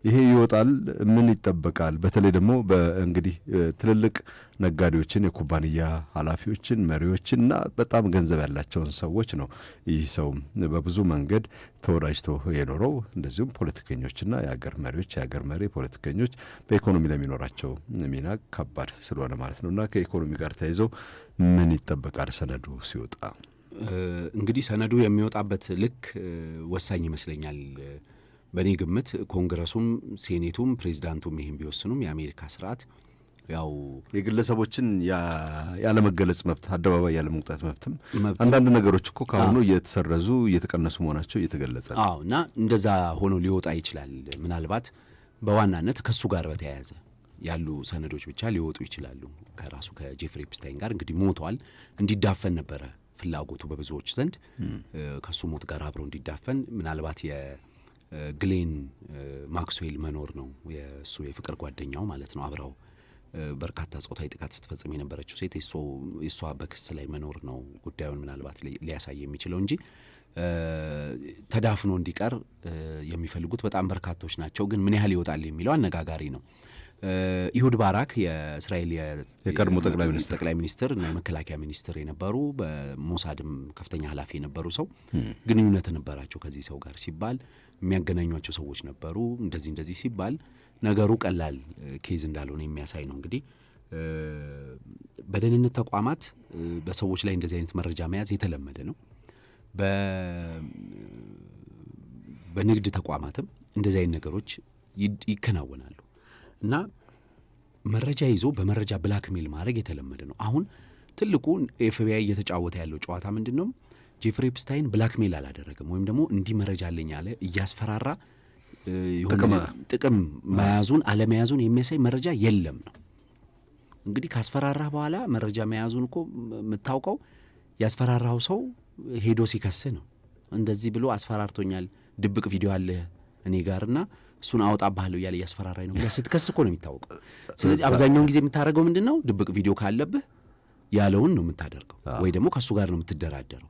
ይሄ ይወጣል። ምን ይጠበቃል? በተለይ ደግሞ በእንግዲህ ትልልቅ ነጋዴዎችን፣ የኩባንያ ኃላፊዎችን፣ መሪዎችንና በጣም ገንዘብ ያላቸውን ሰዎች ነው ይህ ሰው በብዙ መንገድ ተወዳጅቶ የኖረው። እንደዚሁም ፖለቲከኞችና የሀገር መሪዎች፣ የሀገር መሪ ፖለቲከኞች በኢኮኖሚ ለሚኖራቸው ሚና ከባድ ስለሆነ ማለት ነውና ከኢኮኖሚ ጋር ተያይዘው ምን ይጠበቃል ሰነዱ ሲወጣ? እንግዲህ ሰነዱ የሚወጣበት ልክ ወሳኝ ይመስለኛል። በእኔ ግምት ኮንግረሱም ሴኔቱም ፕሬዚዳንቱም ይህን ቢወስኑም የአሜሪካ ስርዓት ያው የግለሰቦችን ያለመገለጽ መብት፣ አደባባይ ያለመውጣት መብትም አንዳንድ ነገሮች እኮ ካሁኑ እየተሰረዙ እየተቀነሱ መሆናቸው እየተገለጸ ነው። አዎ፣ እና እንደዛ ሆኖ ሊወጣ ይችላል። ምናልባት በዋናነት ከሱ ጋር በተያያዘ ያሉ ሰነዶች ብቻ ሊወጡ ይችላሉ። ከራሱ ከጄፍሪ ኤፕስታይን ጋር እንግዲህ ሞቷል፣ እንዲዳፈን ነበረ ፍላጎቱ በብዙዎች ዘንድ። ከሱ ሞት ጋር አብረው እንዲዳፈን ምናልባት ግሌን ማክስዌል መኖር ነው የእሱ የፍቅር ጓደኛው ማለት ነው። አብረው በርካታ ጾታዊ ጥቃት ስትፈጽም የነበረችው ሴት የእሷ በክስ ላይ መኖር ነው ጉዳዩን ምናልባት ሊያሳይ የሚችለው እንጂ ተዳፍኖ እንዲቀር የሚፈልጉት በጣም በርካቶች ናቸው። ግን ምን ያህል ይወጣል የሚለው አነጋጋሪ ነው። ኢሁድ ባራክ የእስራኤል የቀድሞ ጠቅላይ ሚኒስትር እና የመከላከያ ሚኒስትር የነበሩ በሞሳድም ከፍተኛ ኃላፊ የነበሩ ሰው ግንኙነት ነበራቸው ከዚህ ሰው ጋር ሲባል የሚያገናኟቸው ሰዎች ነበሩ። እንደዚህ ሲባል ነገሩ ቀላል ኬዝ እንዳልሆነ የሚያሳይ ነው። እንግዲህ በደህንነት ተቋማት በሰዎች ላይ እንደዚህ አይነት መረጃ መያዝ የተለመደ ነው። በንግድ ተቋማትም እንደዚህ አይነት ነገሮች ይከናወናሉ እና መረጃ ይዞ በመረጃ ብላክሜል ማድረግ የተለመደ ነው። አሁን ትልቁ ኤፍቢአይ እየተጫወተ ያለው ጨዋታ ምንድን ነው? ጄፍሪ ኤፕስታይን ብላክሜል አላደረገም ወይም ደግሞ እንዲህ መረጃ አለኝ አለ እያስፈራራ ጥቅም መያዙን አለመያዙን የሚያሳይ መረጃ የለም ነው። እንግዲህ ካስፈራራህ በኋላ መረጃ መያዙን እኮ የምታውቀው ያስፈራራው ሰው ሄዶ ሲከስህ ነው። እንደዚህ ብሎ አስፈራርቶኛል፣ ድብቅ ቪዲዮ አለ እኔ ጋርና እሱን አወጣብሃለሁ እያለ እያስፈራራኝ ነው ስትከስ እኮ ነው የሚታወቀው። ስለዚህ አብዛኛውን ጊዜ የምታደርገው ምንድን ነው? ድብቅ ቪዲዮ ካለብህ ያለውን ነው የምታደርገው፣ ወይ ደግሞ ከእሱ ጋር ነው የምትደራደረው።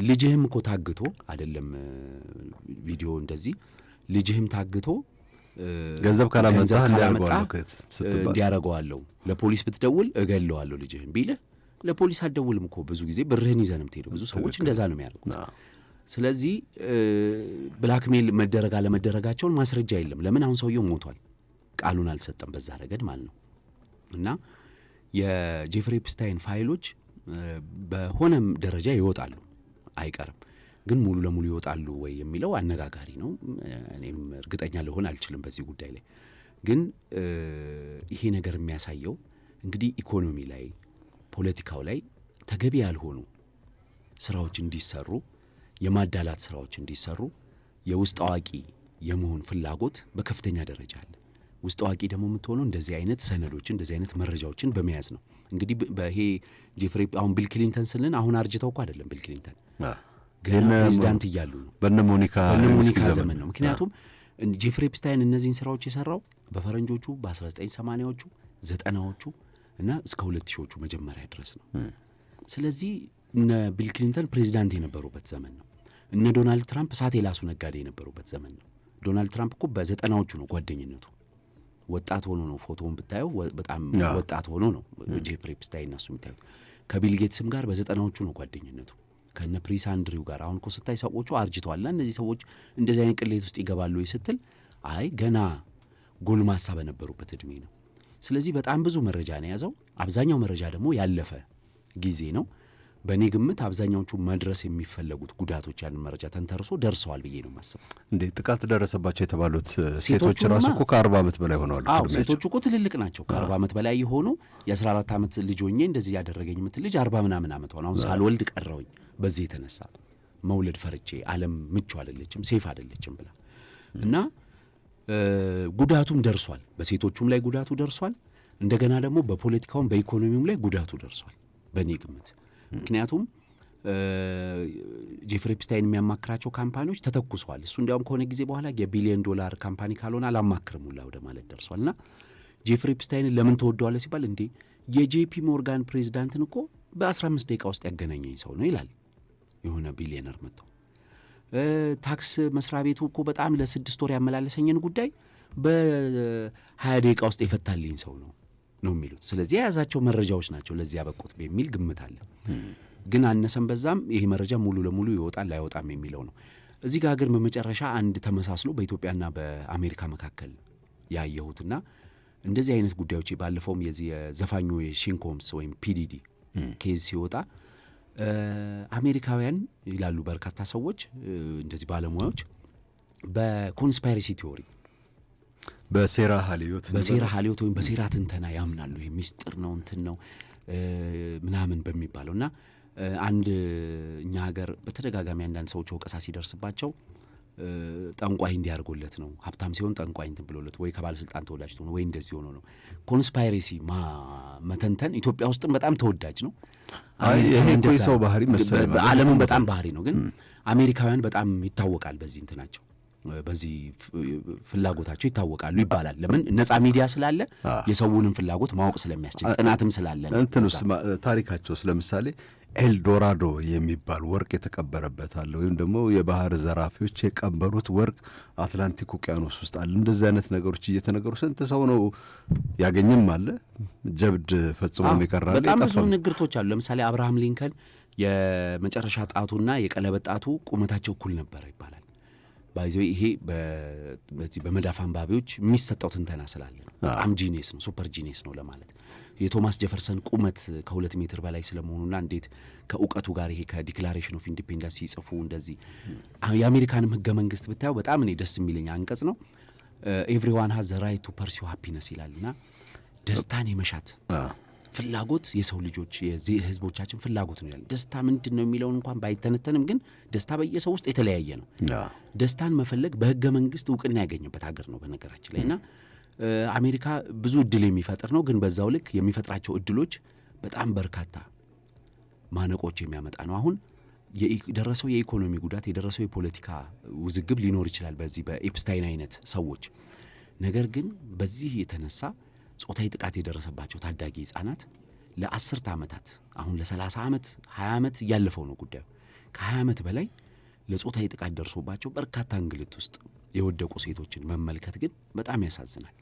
ልጅህም እኮ ታግቶ አይደለም ቪዲዮ እንደዚህ ልጅህም ታግቶ ገንዘብ ካላመጣህ እንዲያረገዋለሁ ለፖሊስ ብትደውል እገለዋለሁ ልጅህም ቢልህ ለፖሊስ አትደውልም እኮ ብዙ ጊዜ ብርህን ይዘህ ነው የምትሄደው። ብዙ ሰዎች እንደዛ ነው የሚያደርጉት። ስለዚህ ብላክሜል መደረግ አለመደረጋቸውን ማስረጃ የለም። ለምን? አሁን ሰውየው ሞቷል፣ ቃሉን አልሰጠም በዛ ረገድ ማለት ነው። እና የጄፍሪ ኤፕስታይን ፋይሎች በሆነም ደረጃ ይወጣሉ፣ አይቀርም። ግን ሙሉ ለሙሉ ይወጣሉ ወይ የሚለው አነጋጋሪ ነው። እኔም እርግጠኛ ልሆን አልችልም በዚህ ጉዳይ ላይ። ግን ይሄ ነገር የሚያሳየው እንግዲህ ኢኮኖሚ ላይ፣ ፖለቲካው ላይ ተገቢ ያልሆኑ ስራዎች እንዲሰሩ፣ የማዳላት ስራዎች እንዲሰሩ የውስጥ አዋቂ የመሆን ፍላጎት በከፍተኛ ደረጃ አለ። ውስጥ አዋቂ ደግሞ የምትሆነው እንደዚህ አይነት ሰነዶችን እንደዚህ አይነት መረጃዎችን በመያዝ ነው። እንግዲህ በይሄ ጄፍሪ አሁን ቢል ክሊንተን ስልን አሁን አርጅተው እኮ አይደለም ቢል ክሊንተን ገና ፕሬዚዳንት እያሉ ነው። በነ ሞኒካ ዘመን ነው። ምክንያቱም ጄፍሪ ኤፕስታይን እነዚህን ስራዎች የሰራው በፈረንጆቹ በ1980ዎቹ 90ዎቹ እና እስከ 2000ዎቹ መጀመሪያ ድረስ ነው። ስለዚህ እነ ቢል ክሊንተን ፕሬዚዳንት የነበሩበት ዘመን ነው። እነ ዶናልድ ትራምፕ እሳት የላሱ ነጋዴ የነበሩበት ዘመን ነው። ዶናልድ ትራምፕ እኮ በ90ዎቹ ነው ጓደኝነቱ። ወጣት ሆኖ ነው ፎቶውን ብታየው በጣም ወጣት ሆኖ ነው ጄፍሪ ኤፕስታይን እነሱ የሚታዩት። ከቢል ጌትስም ጋር በ90ዎቹ ነው ጓደኝነቱ፣ ከነ ፕሪንስ አንድሪው ጋር። አሁን እኮ ስታይ ሰዎቹ አርጅተዋልና እነዚህ ሰዎች እንደዚህ አይነት ቅሌት ውስጥ ይገባሉ ስትል አይ ገና ጎልማሳ በነበሩበት እድሜ ነው። ስለዚህ በጣም ብዙ መረጃ ነው የያዘው። አብዛኛው መረጃ ደግሞ ያለፈ ጊዜ ነው። በእኔ ግምት አብዛኛዎቹ መድረስ የሚፈለጉት ጉዳቶች ያንን መረጃ ተንተርሶ ደርሰዋል ብዬ ነው የማስበው። እንዴ ጥቃት ደረሰባቸው የተባሉት ሴቶች ራሱ እኮ ከ40 ዓመት በላይ ሆነዋል። አዎ ሴቶቹ እኮ ትልልቅ ናቸው። ከ40 ዓመት በላይ የሆኑ የ14 ዓመት ልጅ ሆኜ እንደዚህ ያደረገኝ የምትል ልጅ 40 ምናምን ዓመት ሆነ። አሁን ሳልወልድ ቀረውኝ በዚህ የተነሳ መውለድ ፈርቼ ዓለም ምቹ አይደለችም ሴፍ አይደለችም ብላ እና ጉዳቱም ደርሷል። በሴቶቹም ላይ ጉዳቱ ደርሷል። እንደገና ደግሞ በፖለቲካውም በኢኮኖሚውም ላይ ጉዳቱ ደርሷል በእኔ ግምት። ምክንያቱም ጄፍሪ ኤፕስታይን የሚያማክራቸው ካምፓኒዎች ተተኩሰዋል። እሱ እንዲያውም ከሆነ ጊዜ በኋላ $1 ቢሊዮን ካምፓኒ ካልሆነ አላማክርም ሁላ ወደ ማለት ደርሷል። እና ጄፍሪ ኤፕስታይንን ለምን ተወደዋለ ሲባል እንዴ የጄፒ ሞርጋን ፕሬዚዳንትን እኮ በ15 ደቂቃ ውስጥ ያገናኘኝ ሰው ነው ይላል የሆነ ቢሊዮነር መጥተው። ታክስ መስሪያ ቤቱ እኮ በጣም ለ6 ወር ያመላለሰኝን ጉዳይ በ20 ደቂቃ ውስጥ የፈታልኝ ሰው ነው የሚሉት። ስለዚህ የያዛቸው መረጃዎች ናቸው ለዚህ ያበቁት በሚል ግምት አለ። ግን አነሰም በዛም ይሄ መረጃ ሙሉ ለሙሉ ይወጣል አይወጣም የሚለው ነው። እዚህ ጋር ግን በመጨረሻ አንድ ተመሳስሎ በኢትዮጵያና በአሜሪካ መካከል ያየሁትና እንደዚህ አይነት ጉዳዮች ባለፈውም የዚህ የዘፋኙ የሺንኮምስ ወይም ፒዲዲ ኬዝ ሲወጣ አሜሪካውያን ይላሉ በርካታ ሰዎች እንደዚህ ባለሙያዎች በኮንስፓይረሲ ቲዮሪ በሴራ ሀሊዮት ወይም በሴራ ትንተና ያምናሉ። ይሄ ሚስጥር ነው እንትን ነው ምናምን በሚባለውና አንድ እኛ ሀገር በተደጋጋሚ አንዳንድ ሰዎች ወቀሳ ሲደርስባቸው ጠንቋይ እንዲያርጎለት ነው ሀብታም ሲሆን ጠንቋይ እንትን ብሎለት ወይ ከባለስልጣን ተወዳጅ ሆኖ ወይ እንደዚህ ሆኖ ነው። ኮንስፓይሬሲ መተንተን ኢትዮጵያ ውስጥም በጣም ተወዳጅ ነው። ይሄ ሰው ባህሪ መሰለኝ በዓለምም በጣም ባህሪ ነው። ግን አሜሪካውያን በጣም ይታወቃል በዚህ እንትናቸው፣ በዚህ ፍላጎታቸው ይታወቃሉ ይባላል። ለምን? ነጻ ሚዲያ ስላለ የሰውንም ፍላጎት ማወቅ ስለሚያስችል ጥናትም ስላለ ነው። እንትንስ ታሪካቸውስ ለምሳሌ ኤልዶራዶ የሚባል ወርቅ የተቀበረበት አለ፣ ወይም ደግሞ የባህር ዘራፊዎች የቀበሩት ወርቅ አትላንቲክ ውቅያኖስ ውስጥ አለ። እንደዚህ አይነት ነገሮች እየተነገሩ ስንት ሰው ነው ያገኝም አለ። ጀብድ ፈጽሞ ይቀራል። በጣም ብዙ ንግርቶች አሉ። ለምሳሌ አብርሃም ሊንከን የመጨረሻ ጣቱና የቀለበት ጣቱ ቁመታቸው እኩል ነበር ይባላል። ባይዘው ይሄ በዚህ በመዳፍ አንባቢዎች የሚሰጠው ትንተና ስላለ ነው። በጣም ጂኒየስ ነው፣ ሱፐር ጂኒየስ ነው ለማለት። የቶማስ ጄፈርሰን ቁመት ከ2 ሜትር በላይ ስለመሆኑና እንዴት ከእውቀቱ ጋር ይሄ ከዲክላሬሽን ኦፍ ኢንዲፔንደንስ ሲጽፉ እንደዚህ የአሜሪካንም ህገ መንግስት ብታየው በጣም እኔ ደስ የሚለኝ አንቀጽ ነው። ኤቭሪዋን ሃዝ ዘ ራይት ቱ ፐርሲው ሃፒነስ ይላልና ደስታን የመሻት ፍላጎት የሰው ልጆች የህዝቦቻችን ፍላጎት ነው ይላል። ደስታ ምንድን ነው የሚለውን እንኳን ባይተነተንም ግን ደስታ በየሰው ውስጥ የተለያየ ነው። ደስታን መፈለግ በህገ መንግስት እውቅና ያገኘበት ሀገር ነው በነገራችን ላይ እና አሜሪካ ብዙ እድል የሚፈጥር ነው። ግን በዛው ልክ የሚፈጥራቸው እድሎች በጣም በርካታ ማነቆች የሚያመጣ ነው። አሁን የደረሰው የኢኮኖሚ ጉዳት የደረሰው የፖለቲካ ውዝግብ ሊኖር ይችላል በዚህ በኤፕስታይን አይነት ሰዎች። ነገር ግን በዚህ የተነሳ ጾታዊ ጥቃት የደረሰባቸው ታዳጊ ህጻናት ለ10 ዓመታት አሁን ለ30 ዓመት 20 ዓመት እያለፈው ነው ጉዳዩ። ከ20 ዓመት በላይ ለጾታዊ ጥቃት ደርሶባቸው በርካታ እንግልት ውስጥ የወደቁ ሴቶችን መመልከት ግን በጣም ያሳዝናል።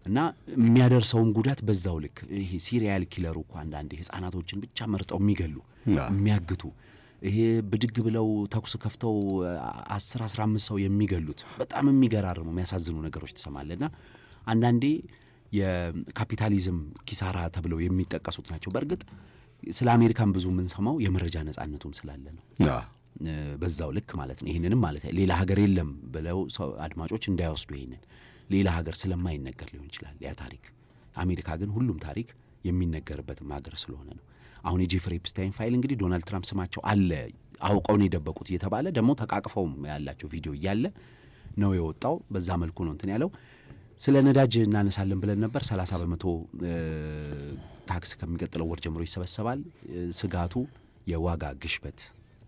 እና የሚያደርሰውን ጉዳት በዛው ልክ ይሄ ሲሪያል ኪለሩ እኮ አንዳንዴ ህፃናቶችን ብቻ መርጠው የሚገሉ የሚያግቱ ይሄ ብድግ ብለው ተኩስ ከፍተው 10-15 ሰው የሚገሉት በጣም የሚገራርሙ የሚያሳዝኑ ነገሮች ትሰማለና አንዳንዴ የካፒታሊዝም ኪሳራ ተብለው የሚጠቀሱት ናቸው። በእርግጥ ስለ አሜሪካን ብዙ የምንሰማው የመረጃ ነጻነቱም ስላለ ነው። በዛው ልክ ማለት ነው። ይሄንንም ማለት ሌላ ሀገር የለም ብለው አድማጮች እንዳይወስዱ ይሄንን ሌላ ሀገር ስለማይነገር ሊሆን ይችላል ያ ታሪክ። አሜሪካ ግን ሁሉም ታሪክ የሚነገርበትም ሀገር ስለሆነ ነው። አሁን የጄፍሪ ኤፕስታይን ፋይል እንግዲህ ዶናልድ ትራምፕ ስማቸው አለ አውቀው ነው የደበቁት እየተባለ ደግሞ ተቃቅፈውም ያላቸው ቪዲዮ እያለ ነው የወጣው። በዛ መልኩ ነው እንትን ያለው። ስለ ነዳጅ እናነሳለን ብለን ነበር። 30% ታክስ ከሚቀጥለው ወር ጀምሮ ይሰበሰባል። ስጋቱ የዋጋ ግሽበት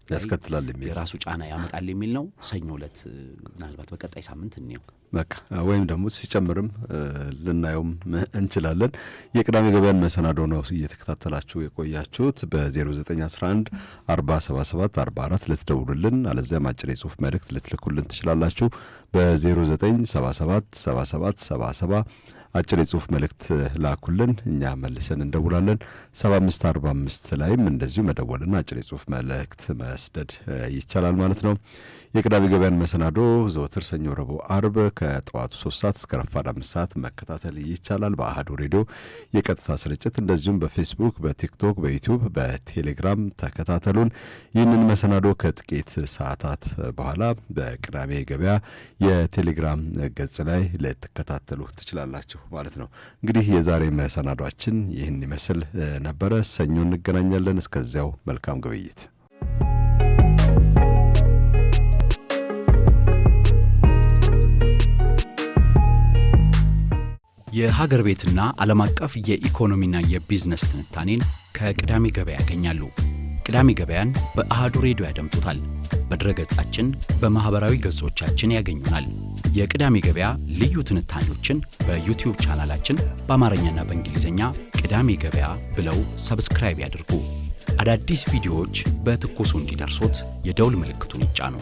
ያስከትላል የሚል የራሱ ጫና ያመጣል የሚል ነው። ሰኞ ዕለት ምናልባት በቀጣይ ሳምንት እንየው በቃ ወይም ደግሞ ሲጨምርም ልናየውም እንችላለን። የቅዳሜ ገበያን መሰናዶ ነው እየተከታተላችሁ የቆያችሁት። በ0911 477 44 ልትደውሉልን አለዚያም አጭር የጽሁፍ መልእክት ልትልኩልን ትችላላችሁ። በ0977 77 77 አጭር የጽሁፍ መልእክት ላኩልን፣ እኛ መልሰን እንደውላለን። 7545 ላይም እንደዚሁ መደወልና አጭር የጽሁፍ መልእክት መስደድ ይቻላል ማለት ነው። የቅዳሜ ገበያን መሰናዶ ዘወትር ሰኞ፣ ረቡዕ፣ አርብ ከጠዋቱ 3 ሰዓት እስከ ረፋድ 5 ሰዓት መከታተል ይቻላል በአሃዱ ሬዲዮ የቀጥታ ስርጭት። እንደዚሁም በፌስቡክ፣ በቲክቶክ፣ በዩቲዩብ፣ በቴሌግራም ተከታተሉን። ይህንን መሰናዶ ከጥቂት ሰዓታት በኋላ በቅዳሜ ገበያ የቴሌግራም ገጽ ላይ ልትከታተሉ ትችላላችሁ ማለት ነው። እንግዲህ የዛሬ መሰናዷችን ይህን ይመስል ነበረ። ሰኞ እንገናኛለን። እስከዚያው መልካም ግብይት። የሀገር ቤትና ዓለም አቀፍ የኢኮኖሚና የቢዝነስ ትንታኔን ከቅዳሜ ገበያ ያገኛሉ። ቅዳሜ ገበያን በአሃዱ ሬዲዮ ያደምጡታል። በድረገጻችን በማኅበራዊ ገጾቻችን ያገኙናል። የቅዳሜ ገበያ ልዩ ትንታኔዎችን በዩቲዩብ ቻናላችን በአማርኛና በእንግሊዝኛ ቅዳሜ ገበያ ብለው ሰብስክራይብ ያድርጉ። አዳዲስ ቪዲዮዎች በትኩሱ እንዲደርሶት የደውል ምልክቱን ይጫኑ።